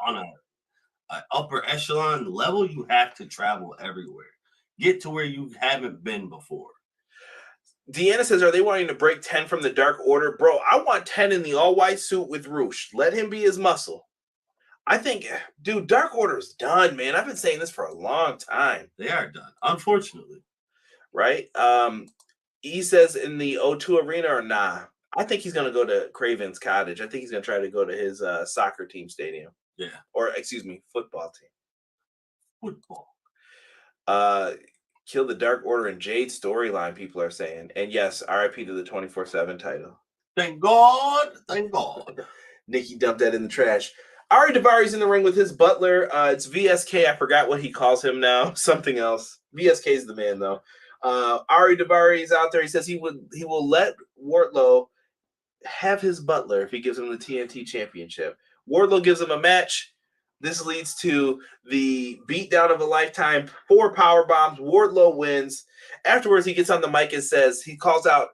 upper echelon level, you have to travel everywhere. Get to where you haven't been before. Deanna says, are they wanting to break 10 from the Dark Order? Bro, I want 10 in the all-white suit with Roosh. Let him be his muscle. I think, dude, Dark Order's done, man. I've been saying this for a long time. They are done, unfortunately. Right? E says in the O2 Arena or nah. I think he's going to go to Craven's Cottage. I think he's going to try to go to his soccer team stadium. Yeah. Or, excuse me, football team. Football. Kill the Dark Order and Jade storyline, people are saying. And yes, RIP to the 24/7 title. Thank God. Thank God. Nikki dumped that in the trash. Ari Daivari's in the ring with his butler. It's VSK. I forgot what he calls him now. Something else. VSK is the man, though. Ari Daivari's out there. He says he will let Wardlow have his butler if he gives him the TNT championship. Wardlow gives him a match. This leads to the beatdown of a lifetime. 4 power bombs. Wardlow wins. Afterwards, he gets on the mic and says, he calls out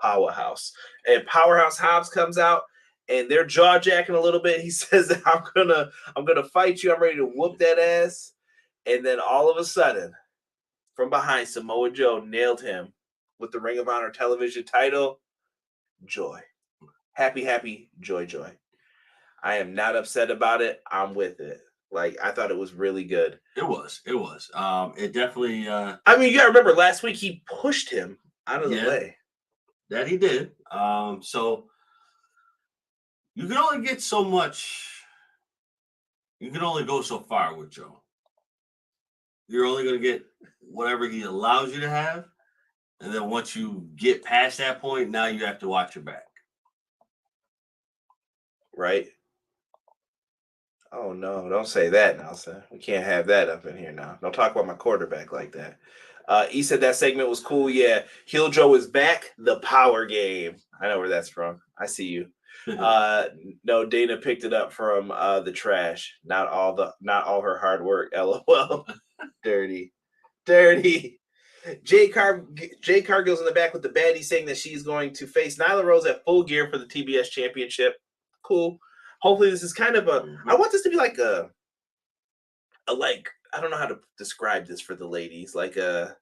Powerhouse. And Powerhouse Hobbs comes out, and they're jaw-jacking a little bit. He says, I'm gonna fight you. I'm ready to whoop that ass. And then all of a sudden, from behind, Samoa Joe nailed him with the Ring of Honor television title. Joy. Happy, happy, joy, joy. I am not upset about it. I'm with it. Like, I thought it was really good. It was. It definitely. I mean, you gotta remember, last week he pushed him out of the way. That he did. So you can only get so much. You can only go so far with Joe. You're only going to get whatever he allows you to have. And then once you get past that point, now you have to watch your back. Right? Oh, no. Don't say that now, sir. We can't have that up in here now. Don't talk about my quarterback like that. He said that segment was cool. Yeah. Heel Joe is back. The power game. I know where that's from. I see you. No, Dana picked it up from the trash. Not all her hard work. LOL. Dirty. Jay Cargill's in the back with the baddie saying that she's going to face Nyla Rose at Full Gear for the TBS Championship. Cool. Hopefully this is kind of I want this to be like a I don't know how to describe this for the ladies, like a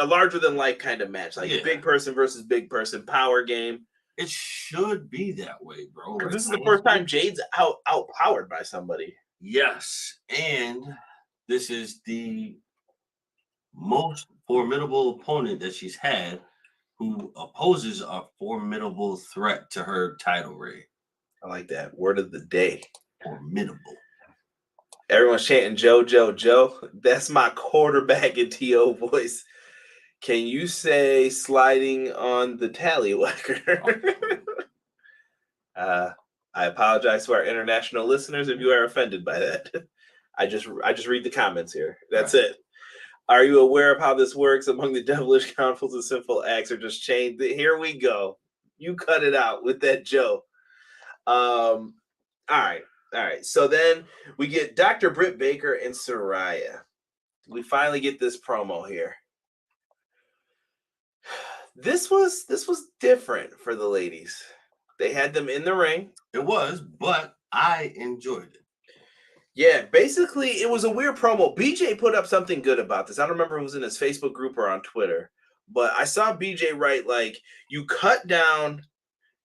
larger than life kind of match, like big person versus big person power game. It should be that way, bro. This is the first time Jade's outpowered by somebody. Yes, and this is the most formidable opponent that she's had, who opposes a formidable threat to her title reign. I like that. Word of the day. Formidable. Everyone's chanting Joe, Joe, Joe. That's my quarterback in TO voice. Can you say sliding on the tallywhacker? I apologize to our international listeners if you are offended by that. I just read the comments here. That's right. It. Are you aware of how this works? Among the devilish councils and sinful acts are just chained. Here we go. You cut it out with that Joe. All right. So then we get Dr. Britt Baker and Saraya. we finally get this promo here. This was different for the ladies. They had them in the ring. It was, but I enjoyed it. Yeah, basically, it was a weird promo. BJ put up something good about this. I don't remember if it was in his Facebook group or on Twitter, but I saw BJ write, like, you cut down.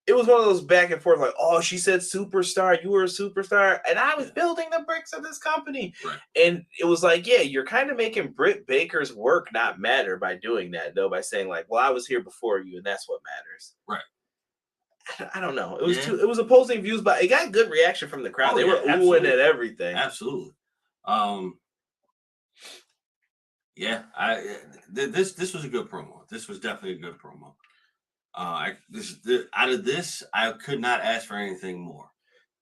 It was one of those back and forth, like, oh, she said superstar, you were a superstar, and I was building the bricks of this company. Right. And it was like, yeah, you're kind of making Britt Baker's work not matter by doing that, though, by saying, like, well, I was here before you, and that's what matters. Right. I don't know. It was it was opposing views, but it got good reaction from the crowd. They were oohing at everything. Absolutely. This was a good promo. This was definitely a good promo. Out of this, I could not ask for anything more.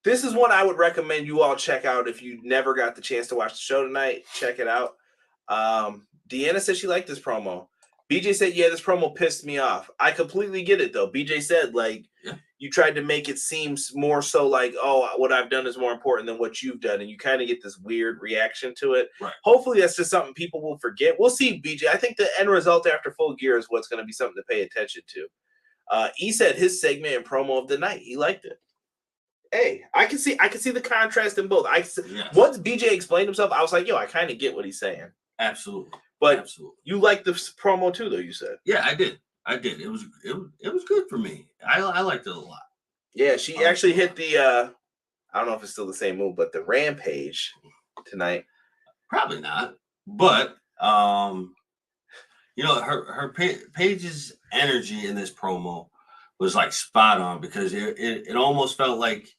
This is one I would recommend you all check out if you never got the chance to watch the show tonight. Check it out. Deanna said she liked this promo. BJ said, yeah, this promo pissed me off. I completely get it, though. BJ said, like, you tried to make it seem more so like, oh, what I've done is more important than what you've done. And you kind of get this weird reaction to it. Right. Hopefully that's just something people will forget. We'll see, BJ. I think the end result after Full Gear is what's going to be something to pay attention to. He said his segment and promo of the night. He liked it. Hey, I can see the contrast in both. Once BJ explained himself, I was like, yo, I kind of get what he's saying. Absolutely. But absolutely. You liked the promo too, though, you said. Yeah, I did. It was good for me. I liked it a lot. Yeah, she actually hit the I don't know if it's still the same move, but the Rampage tonight. Probably not. But her Paige's energy in this promo was like spot on, because it almost felt like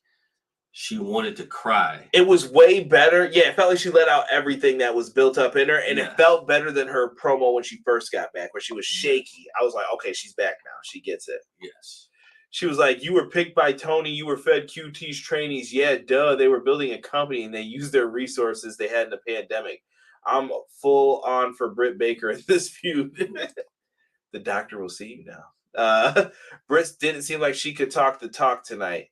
she wanted to cry. It was way better. Yeah, it felt like she let out everything that was built up in her, and it felt better than her promo when she first got back, where she was shaky. I was like, okay, she's back now. She gets it. Yes. She was like, you were picked by Tony. You were fed QT's trainees. Yeah, duh. They were building a company, and they used their resources they had in the pandemic. I'm full on for Britt Baker in this feud. The doctor will see you now. Britt didn't seem like she could talk the talk tonight.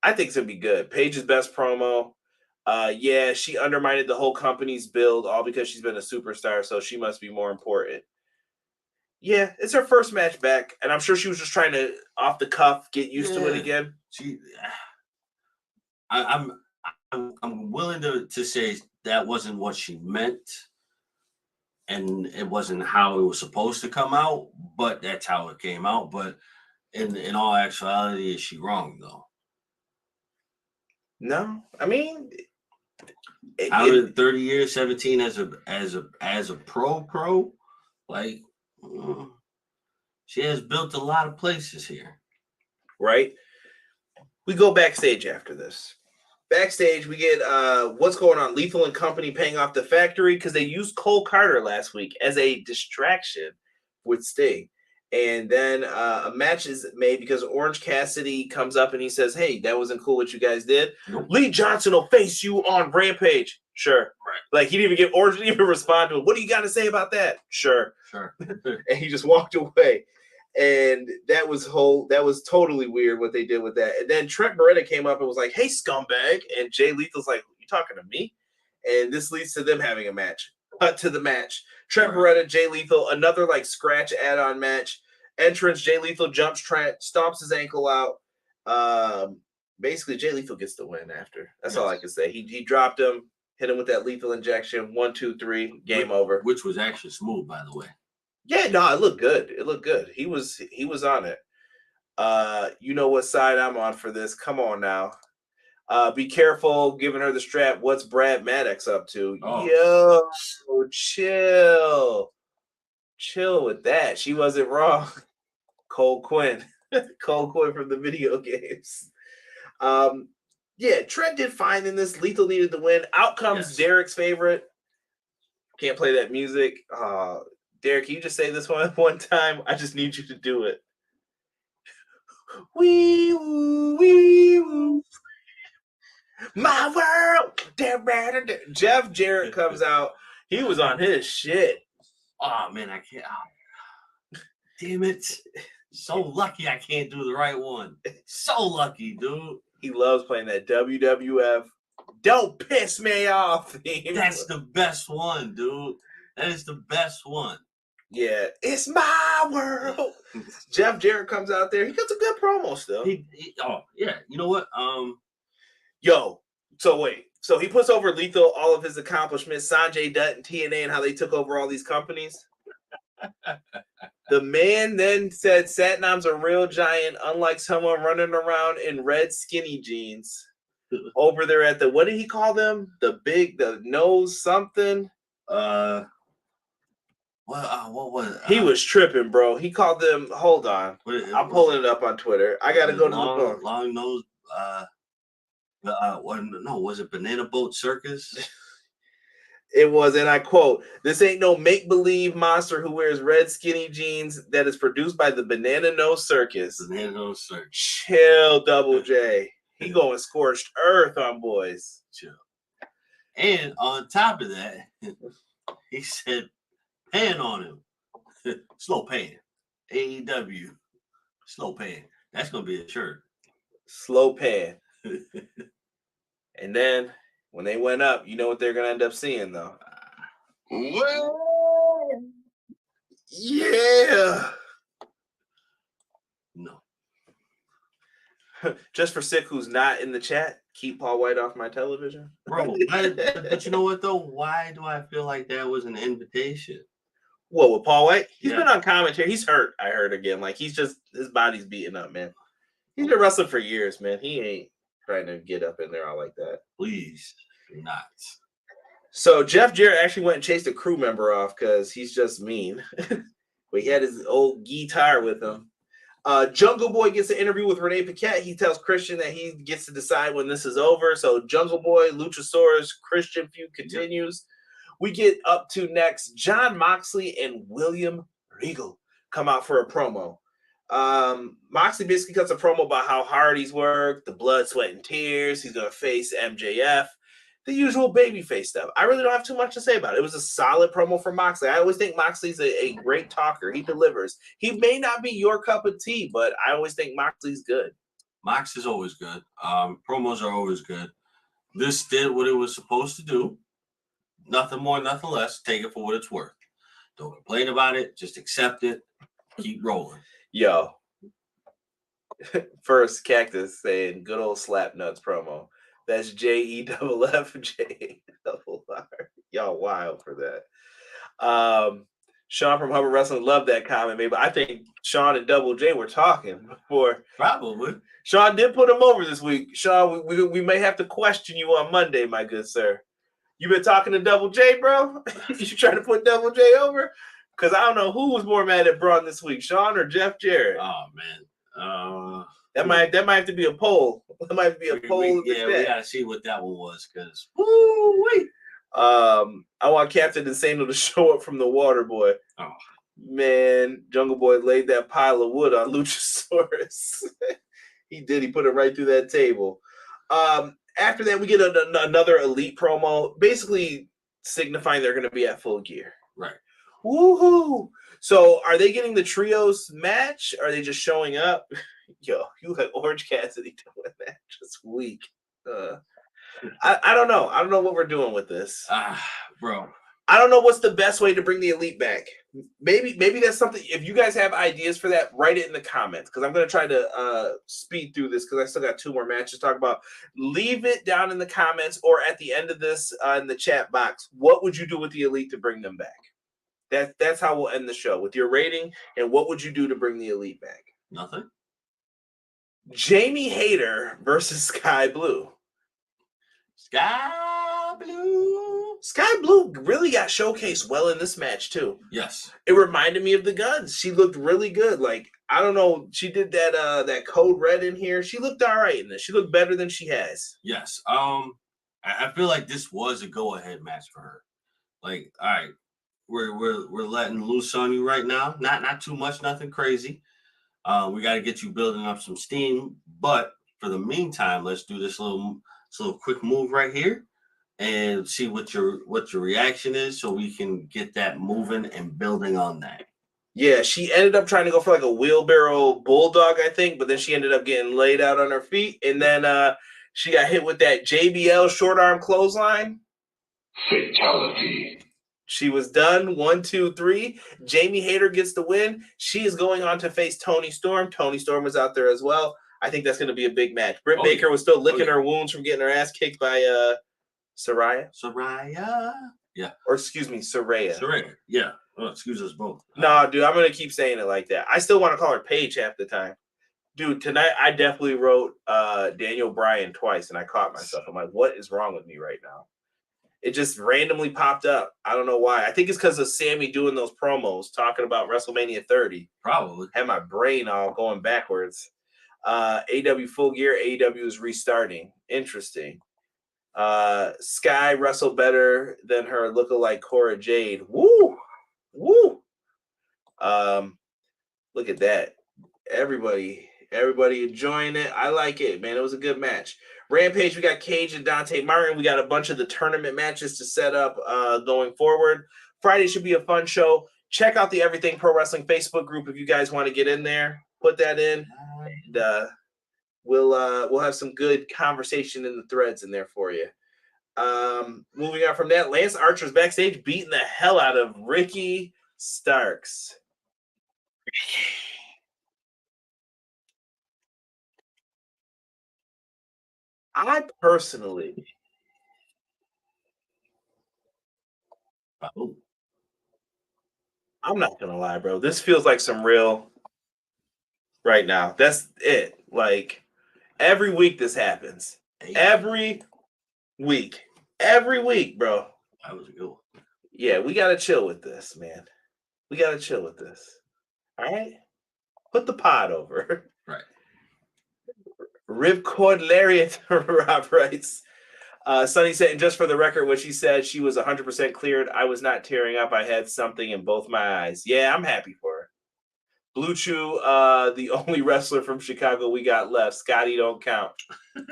I think it's going to be good. Paige's best promo. Yeah, she undermined the whole company's build, all because she's been a superstar, so she must be more important. Yeah, it's her first match back, and I'm sure she was just trying to, off the cuff, get used to it again. I'm willing to say that wasn't what she meant, and it wasn't how it was supposed to come out, but that's how it came out. But in all actuality, is she wrong, though? No, I mean, out of 30 years, 17 as a pro, like, she has built a lot of places here, right? We go backstage after this. Backstage, we get what's going on. Lethal and Company paying off the factory because they used Cole Carter last week as a distraction with Sting. And then a match is made because Orange Cassidy comes up and he says, hey, that wasn't cool what you guys did. Nope. Lee Johnson will face you on Rampage. Sure. Right. Like, he didn't even get Orange, didn't even respond to it. What do you got to say about that? Sure. And he just walked away. And that was totally weird what they did with that. And then Trent Beretta came up and was like, hey, scumbag. And Jay Lethal's like, you talking to me? And this leads to them having a match. Cut to the match. Trent Beretta, Jay Lethal, another like scratch add-on match. Entrance, Jay Lethal jumps Trent, stomps his ankle out. Basically, Jay Lethal gets the win after. That's all I can say. He dropped him, hit him with that lethal injection. 1, 2, 3, game over. Which was actually smooth, by the way. Yeah, no, it looked good. He was on it. You know what side I'm on for this. Come on now. Be careful giving her the strap. What's Brad Maddox up to? Oh. Yo, chill with that. She wasn't wrong. Cole Quinn from the video games. Yeah, Trent did fine in this. Lethal needed the win. Out comes Derek's favorite. Can't play that music. Derek, can you just say this one time? I just need you to do it. Wee woo, wee woo. My world. Jeff Jarrett comes out. He was on his shit. Oh, man, I can't. Oh. Damn it. So lucky I can't do the right one. So lucky, dude. He loves playing that WWF. Don't piss me off theme. That's the best one, dude. That is the best one. Yeah, it's my world. Jeff Jarrett comes out there. He gets a good promo still. Oh yeah, you know what? Yo, so wait. So he puts over Lethal all of his accomplishments, Sanjay Dutt and TNA, and how they took over all these companies. The man then said Satnam's a real giant, unlike someone running around in red skinny jeans over there at the, what did he call them? The nose something? What was it? He was tripping, bro. He called them, hold on. I'm pulling it up on Twitter. I got to go to the book. Long nose, was it Banana Boat Circus? It was, and I quote, "This ain't no make-believe monster who wears red skinny jeans that is produced by the Banana Nose Circus." Banana Nose Circus. Chill, Double J. He going scorched earth on boys. Chill. And on top of that, he said, "Pan on him, slow pan." AEW, slow pan. That's gonna be a shirt. Slow pan. And then when they went up, you know what they're gonna end up seeing though. Well, yeah. No. Just for Sick, who's not in the chat, keep Paul White off my television. Bro, but you know what though? Why do I feel like that was an invitation? Whoa, with Paul White? He's Yeah. been on commentary. He's hurt, I heard again. Like, he's just, his body's beating up, man. He's been wrestling for years, man. He ain't trying to get up in there all like that. Please do not. So Jeff Jarrett actually went and chased a crew member off because he's just mean. But he had his old guitar with him. Jungle Boy gets an interview with Renee Paquette. He tells Christian that he gets to decide when this is over. So Jungle Boy, Luchasaurus, Christian feud continues. We get up to next. John Moxley and William Regal come out for a promo. Moxley basically cuts a promo about how hard he's worked, the blood, sweat, and tears. He's going to face MJF. The usual babyface stuff. I really don't have too much to say about it. It was a solid promo for Moxley. I always think Moxley's a great talker. He delivers. He may not be your cup of tea, but I always think Moxley's good. Mox is always good. Promos are always good. This did what it was supposed to do. Nothing more, nothing less. Take it for what it's worth. Don't complain about it. Just accept it. Keep rolling. Yo. First, Cactus saying good old slap nuts promo. That's JEFF JARR. Y'all wild for that. Sean from Hubbard Wrestling loved that comment, maybe. I think Sean and Double J were talking before. Probably. Sean did put him over this week. Sean, we may have to question you on Monday, my good sir. You been talking to Double J, bro? You trying to put Double J over? Because I don't know who was more mad at Braun this week, Sean or Jeff Jarrett. Oh man. That might have to be a poll. That might be a poll. We gotta see what that one was, because wait. I want Captain Insano to show up from the water boy. Oh man, Jungle Boy laid that pile of wood on Luchasaurus. He did. He put it right through that table. After that, we get another elite promo, basically signifying they're going to be at Full Gear. Right. Woohoo! So, are they getting the trios match? Or are they just showing up? Yo, you had Orange Cassidy doing that this week. I don't know. I don't know what we're doing with this. Bro. I don't know what's the best way to bring the elite back. Maybe that's something. If you guys have ideas for that, write it in the comments, because I'm going to try to speed through this, because I still got 2 more matches to talk about. Leave it down in the comments or at the end of this in the chat box. What would you do with the elite to bring them back? That's how we'll end the show, with your rating and what would you do to bring the elite back? Nothing. Jamie Hayter versus Sky Blue. Sky Blue. Sky Blue really got showcased well in this match too. Yes. It reminded me of the Guns. She looked really good. Like, I don't know, she did that code red in here. She looked all right in this. She looked better than she has. Yes. I feel like this was a go-ahead match for her. Like, all right, we're letting loose on you right now. Not too much, nothing crazy. We got to get you building up some steam, but for the meantime, let's do this little quick move right here and see what your reaction is, so we can get that moving and building on that. Yeah, she ended up trying to go for like a wheelbarrow bulldog, I think, but then she ended up getting laid out on her feet, and then she got hit with that JBL short arm clothesline. Fatality. She was done. 1, 2, 3. Jamie Hayter gets the win. She is going on to face Toni Storm. Toni Storm was out there as well. I think that's going to be a big match. Britt Baker was still licking her wounds from getting her ass kicked by Saraya. Yeah. Or excuse me, Saraya. Yeah. Oh, excuse us both. No, dude, I'm going to keep saying it like that. I still want to call her Paige half the time. Dude, tonight I definitely wrote Daniel Bryan twice, and I caught myself. I'm like, what is wrong with me right now? It just randomly popped up. I don't know why. I think it's because of Sammy doing those promos, talking about WrestleMania 30. Probably. Had my brain all going backwards. AEW Full Gear, AEW is restarting. Interesting. Sky wrestled better than her lookalike Cora Jade. Woo! Woo! Look at that. Everybody enjoying it. I like it, man. It was a good match. Rampage, we got Cage and Dante Martin. We got a bunch of the tournament matches to set up going forward. Friday should be a fun show. Check out the Everything Pro Wrestling Facebook group if you guys want to get in there. Put that in, and we'll have some good conversation in the threads in there for you. Moving on from that, Lance Archer's backstage beating the hell out of Ricky Starks. I personally, I'm not gonna lie, bro. This feels like some real right now. That's it. Like every week this happens. Every week, bro. That was a good one. Yeah, we gotta chill with this, man. We gotta chill with this. All right, put the pod over. Right. Ripcord lariat, Rob writes. Sonny said, and just for the record, what she said, she was 100% cleared. I was not tearing up. I had something in both my eyes. Yeah, I'm happy for her. Blue Chew, the only wrestler from Chicago we got left. Scotty don't count.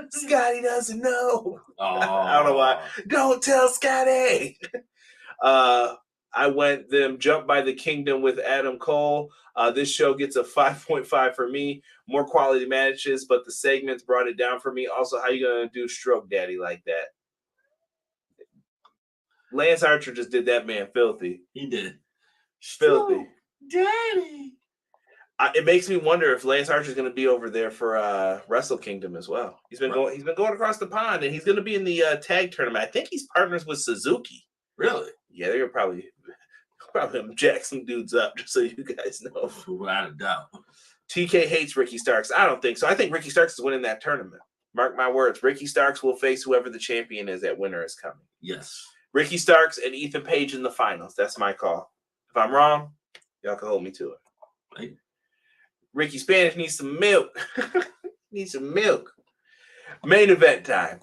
Scotty doesn't know. I don't know why. Don't tell Scotty. I went them Jump by the Kingdom with Adam Cole. This show gets a 5.5 for me. More quality matches, but the segments brought it down for me. Also, how you going to do Stroke Daddy like that? Lance Archer just did that man filthy. He did. Filthy. Daddy. It makes me wonder if Lance Archer is going to be over there for Wrestle Kingdom as well. He's been going across the pond, and he's going to be in the tag tournament. I think he's partners with Suzuki. Really? Yeah, they're probably jack some dudes up, just so you guys know. Without a doubt. TK hates Ricky Starks. I don't think so. I think Ricky Starks is winning that tournament. Mark my words. Ricky Starks will face whoever the champion is. That winner is coming. Yes. Ricky Starks and Ethan Page in the finals. That's my call. If I'm wrong, y'all can hold me to it. Right. Ricky Spanish needs some milk. Needs some milk. Main event time.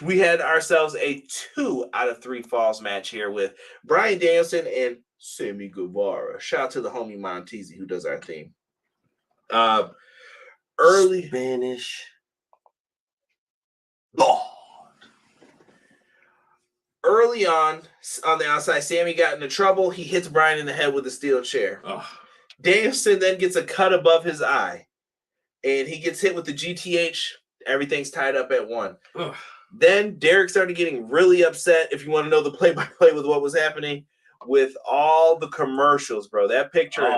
We had ourselves a 2 out of 3 falls match here with Bryan Danielson and Sammy Guevara. Shout out to the homie Montezi who does our theme. Early Spanish. Early on the outside, Sammy got into trouble. He hits Bryan in the head with a steel chair. Danielson then gets a cut above his eye, and he gets hit with the GTH. Everything's tied up at 1. Then Derek started getting really upset, if you want to know the play-by-play with what was happening, with all the commercials, bro. That picture.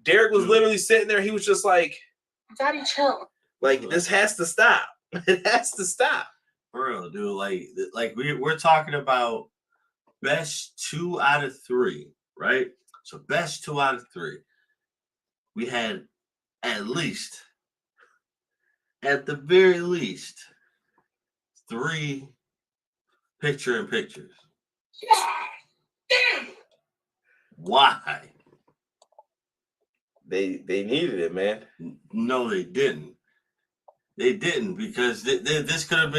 Derek was literally sitting there. He was just like, Daddy, chill. Like, this has to stop. It has to stop. For real, dude. Like we're talking about best 2 out of 3, right? So best 2 out of 3. We had at the very least, 3 picture-in-pictures. Damn. Why? They needed it, man. No, they didn't. They didn't, because this could have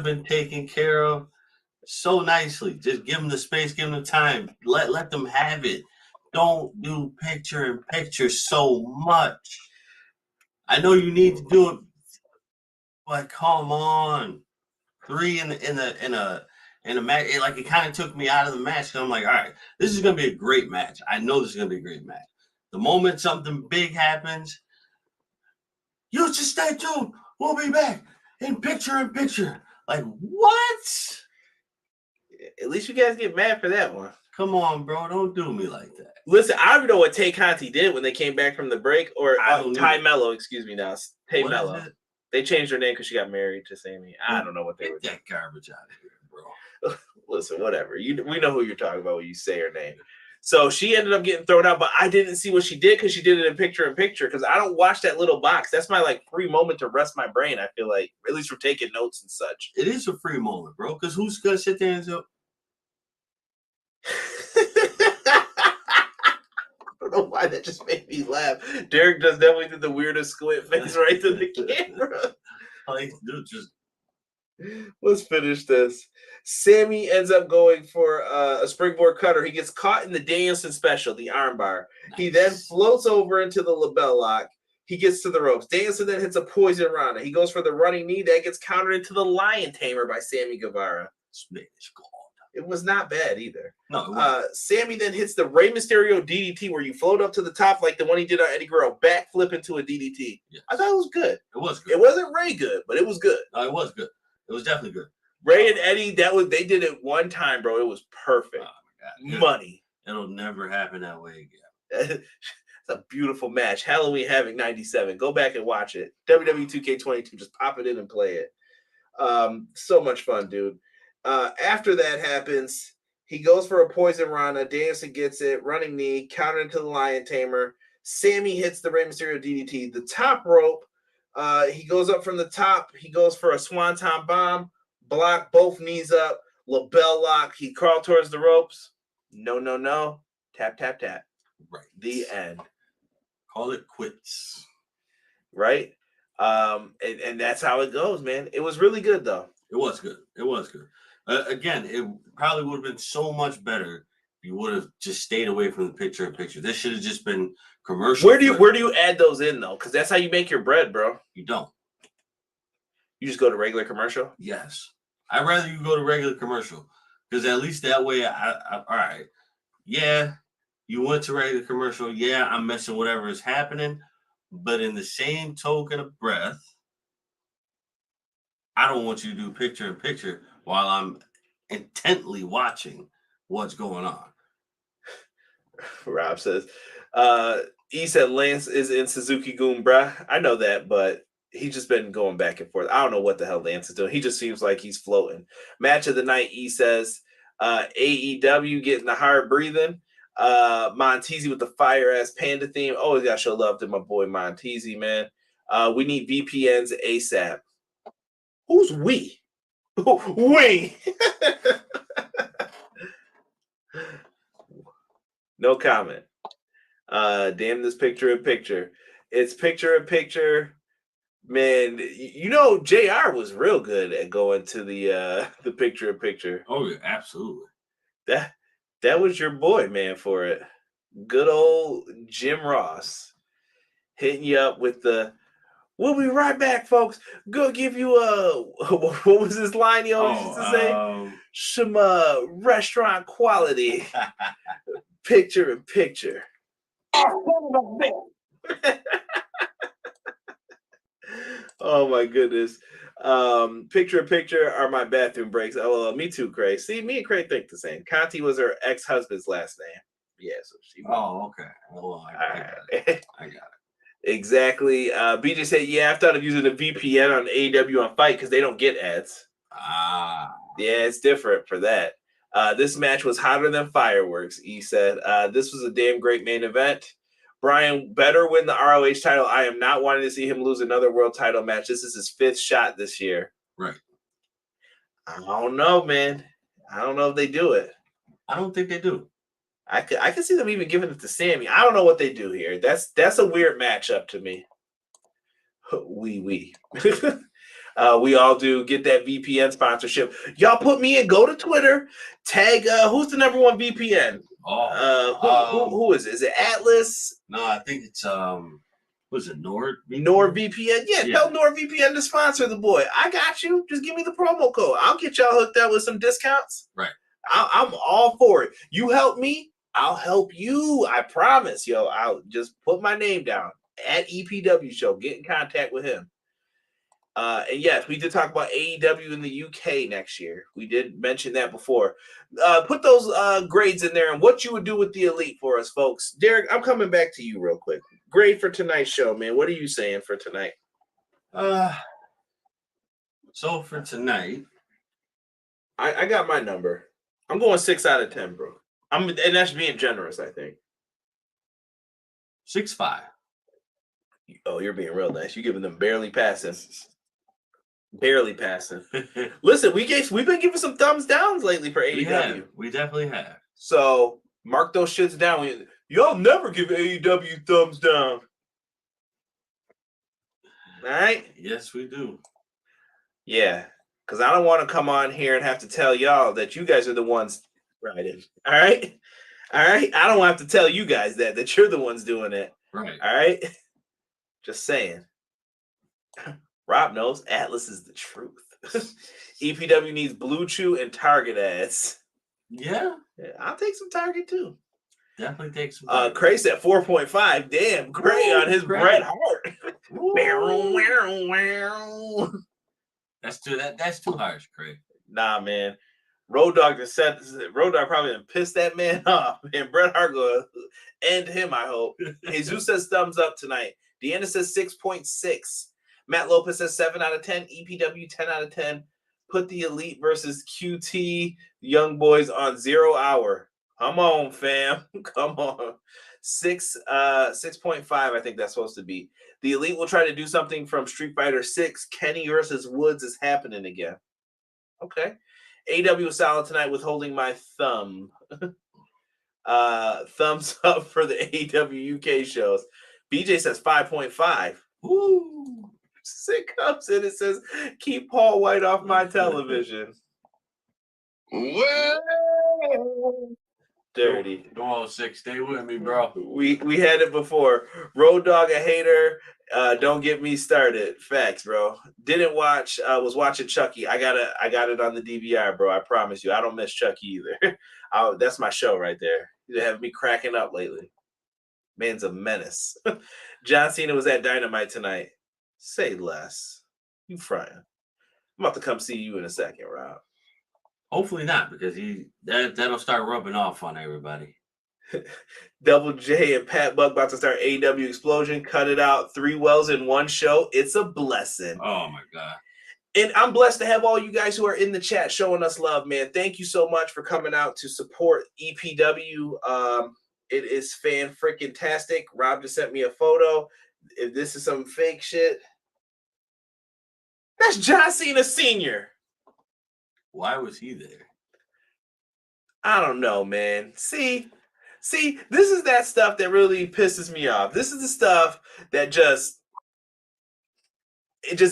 been taken care of so nicely. Just give them the space, give them the time. Let them have it. Don't do picture-in-picture so much. I know you need to do it, but come on. 3 in a match. It kind of took me out of the match. I'm like, all right, this is gonna be a great match. I know this is gonna be a great match. The moment something big happens, you just stay tuned. We'll be back in picture-in-picture. Like, what? At least you guys get mad for that one. Come on, bro. Don't do me like that. Listen, I don't know what Tay Conti did when they came back from the break, or Ty Mello, excuse me now. Tay Mello. They changed her name because she got married to Sammy. I don't know what they were doing. Get that garbage out of here, bro. Listen, whatever. We know who you're talking about when you say her name. So she ended up getting thrown out, but I didn't see what she did because she did it in picture because I don't watch that little box. That's my like free moment to rest my brain. I feel like, at least from taking notes and such. It is a free moment, bro. Because who's gonna sit there and say, I don't know why that just made me laugh. Derek does definitely did the weirdest squint face right to the camera. like, dude, just let's finish this. Sammy ends up going for a springboard cutter. He gets caught in the Danielson special, the armbar. Nice. He then floats over into the label lock. He gets to the ropes. Danielson then hits a poison rana. He goes for the running knee that gets countered into the lion tamer by Sammy Guevara. It was not bad either. No. Sammy then hits the Rey Mysterio DDT where you float up to the top like the one he did on Eddie Guerrero, backflip into a DDT. Yes. I thought it was good. It was good. It wasn't Rey good, but it was good. No, it was good. It was definitely good. Ray and Eddie, they did it one time, bro. It was perfect. Oh my God. Money. It'll never happen that way again. It's a beautiful match. Halloween Havoc 97. Go back and watch it. WWE 2K22. Just pop it in and play it. So much fun, dude. After that happens, he goes for a poison rana. Danielson gets it. Running knee. Counter into the lion tamer. Sammy hits the Rey Mysterio DDT. The top rope. He goes up from the top. He goes for a swanton bomb. Block, both knees up. Label lock. He crawled towards the ropes. No. Tap, tap, tap. Right. The end. Call it quits. Right? And that's how it goes, man. It was really good, though. It was good. Again, it probably would have been so much better if you would have just stayed away from the picture-in-picture. This should have just been commercial. Where do you add those in, though? Because that's how you make your bread, bro. You don't. You just go to regular commercial? Yes. I'd rather you go to regular commercial. Because at least that way, all right. Yeah, you went to regular commercial. Yeah, I'm missing whatever is happening. But in the same token of breath, I don't want you to do picture-in-picture while I'm intently watching what's going on. Rob says, he said Lance is in Suzuki-gun, bruh. I know that, but he's just been going back and forth. I don't know what the hell Lance is doing. He just seems like he's floating. Match of the night, he says, AEW getting the hard breathing. Montezzi with the fire-ass panda theme. Always got to show love to my boy Montezzi, man. We need VPNs ASAP. Who's we? We. No comment. Damn this picture-in-picture. It's picture-in-picture. Man, you know JR was real good at going to the picture-in-picture. Oh, yeah, absolutely. That was your boy, man, for it. Good old Jim Ross hitting you up with the. We'll be right back, folks. Go give you what was his line he always used to say? Some restaurant quality picture-in-picture. Oh my goodness. Picture-in-picture are my bathroom breaks. Oh, me too, Craig. See, me and Craig think the same. Conti was her ex-husband's last name. Yeah, so she. Oh, okay. Well, I got it. I got it. Exactly. BJ said, yeah, I thought of using a VPN on AEW on Fight because they don't get ads. Yeah, it's different for that. This match was hotter than fireworks, he said. This was a damn great main event. Bryan better win the ROH title. I am not wanting to see him lose another world title match. This is his 5th shot this year. Right. I don't know, man. I don't know if they do it. I don't think they do. I could see them even giving it to Sammy. I don't know what they do here. That's a weird matchup to me. We all do get that VPN sponsorship. Y'all put me in. Go to Twitter. Tag who's the number 1 VPN? Who is it? Is it Atlas? No, I think it's was it NordVPN? NordVPN. Yeah, tell NordVPN to sponsor the boy. I got you. Just give me the promo code. I'll get y'all hooked up with some discounts. Right. I'm all for it. You help me, I'll help you. I promise, yo. I'll just put my name down at EPW Show. Get in contact with him. And yes, we did talk about AEW in the UK next year. We did mention that before. Put those grades in there and what you would do with the Elite for us, folks. Derek, I'm coming back to you real quick. Grade for tonight's show, man. What are you saying for tonight? So for tonight, I got my number. I'm going 6 out of 10, bro. And that's being generous, I think. 6.5. Oh, you're being real nice. You're giving them barely passing. Barely passing. Listen, we've been giving some thumbs downs lately for AEW. We definitely have. So mark those shits down. Y'all never give AEW thumbs down. All right? Yes, we do. Yeah, because I don't want to come on here and have to tell y'all that you guys are the ones writing. All right? All right? I don't have to tell you guys that you're the ones doing it. Right. All right? Just saying. Rob knows Atlas is the truth. EPW needs Blue Chew and Target ads. Yeah. I'll take some Target too. Definitely take some. Craig's at 4.5. Damn, Craig on his Bret Hart. That's too harsh, Craig. Nah, man. Road Dogg probably done pissed that man off. And Bret Hart gonna end him, I hope. Jesus says thumbs up tonight. Deanna says 6.6. Matt Lopez says 7 out of 10. EPW 10 out of 10. Put the Elite versus QT Young Boys on 0 hour. Come on, fam. Come on. 6.5, I think that's supposed to be. The Elite will try to do something from Street Fighter 6. Kenny versus Woods is happening again. Okay. AEW was solid tonight with holding my thumb. Thumbs up for the AEW UK shows. BJ says 5.5. Woo! It comes in, it says, keep Paul White off my television. Well, Dirty. Go on, 6. Stay with me, bro. We had it before. Road Dogg a hater. Don't get me started. Facts, bro. Didn't watch. Was watching Chucky. I got it on the DVR, bro. I promise you. I don't miss Chucky either. That's my show right there. You have me cracking up lately. Man's a menace. John Cena was at Dynamite tonight. Say less. You frying. I'm about to come see you in a second, Rob. Hopefully not, because that'll start rubbing off on everybody. Double J and Pat Buck about to start AEW Explosion. Cut it out. 3 wells in one show. It's a blessing. Oh my God. And I'm blessed to have all you guys who are in the chat showing us love, man. Thank you so much for coming out to support EPW. It is fan-freaking-tastic. Rob just sent me a photo. If this is some fake shit, that's John Cena Sr. Why was he there? I don't know, man. See, this is that stuff that really pisses me off. This is the stuff that just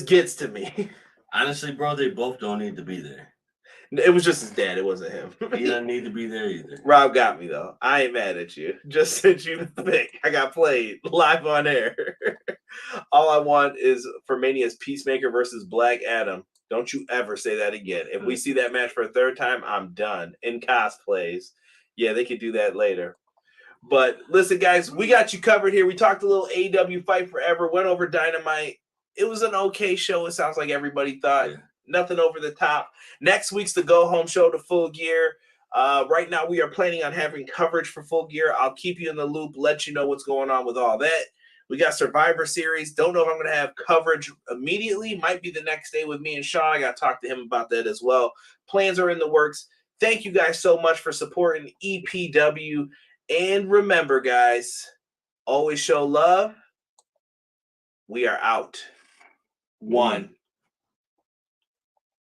gets to me. Honestly, bro, they both don't need to be there. It was just his dad. It wasn't him. He doesn't need to be there either. Rob got me, though. I ain't mad at you. Just sent you the pic. I got played live on air. All I want is for Mania's Peacemaker versus Black Adam. Don't you ever say that again. If we see that match for a third time, I'm done. In cosplays. Yeah, they could do that later. But listen, guys, we got you covered here. We talked a little AEW Fight Forever, went over Dynamite. It was an okay show. It sounds like everybody thought. Yeah. Nothing over the top. Next week's the go-home show to Full Gear. Right now, we are planning on having coverage for Full Gear. I'll keep you in the loop, let you know what's going on with all that. We got Survivor Series. Don't know if I'm going to have coverage immediately. Might be the next day with me and Sean. I got to talk to him about that as well. Plans are in the works. Thank you guys so much for supporting EPW. And remember, guys, always show love. We are out. 1.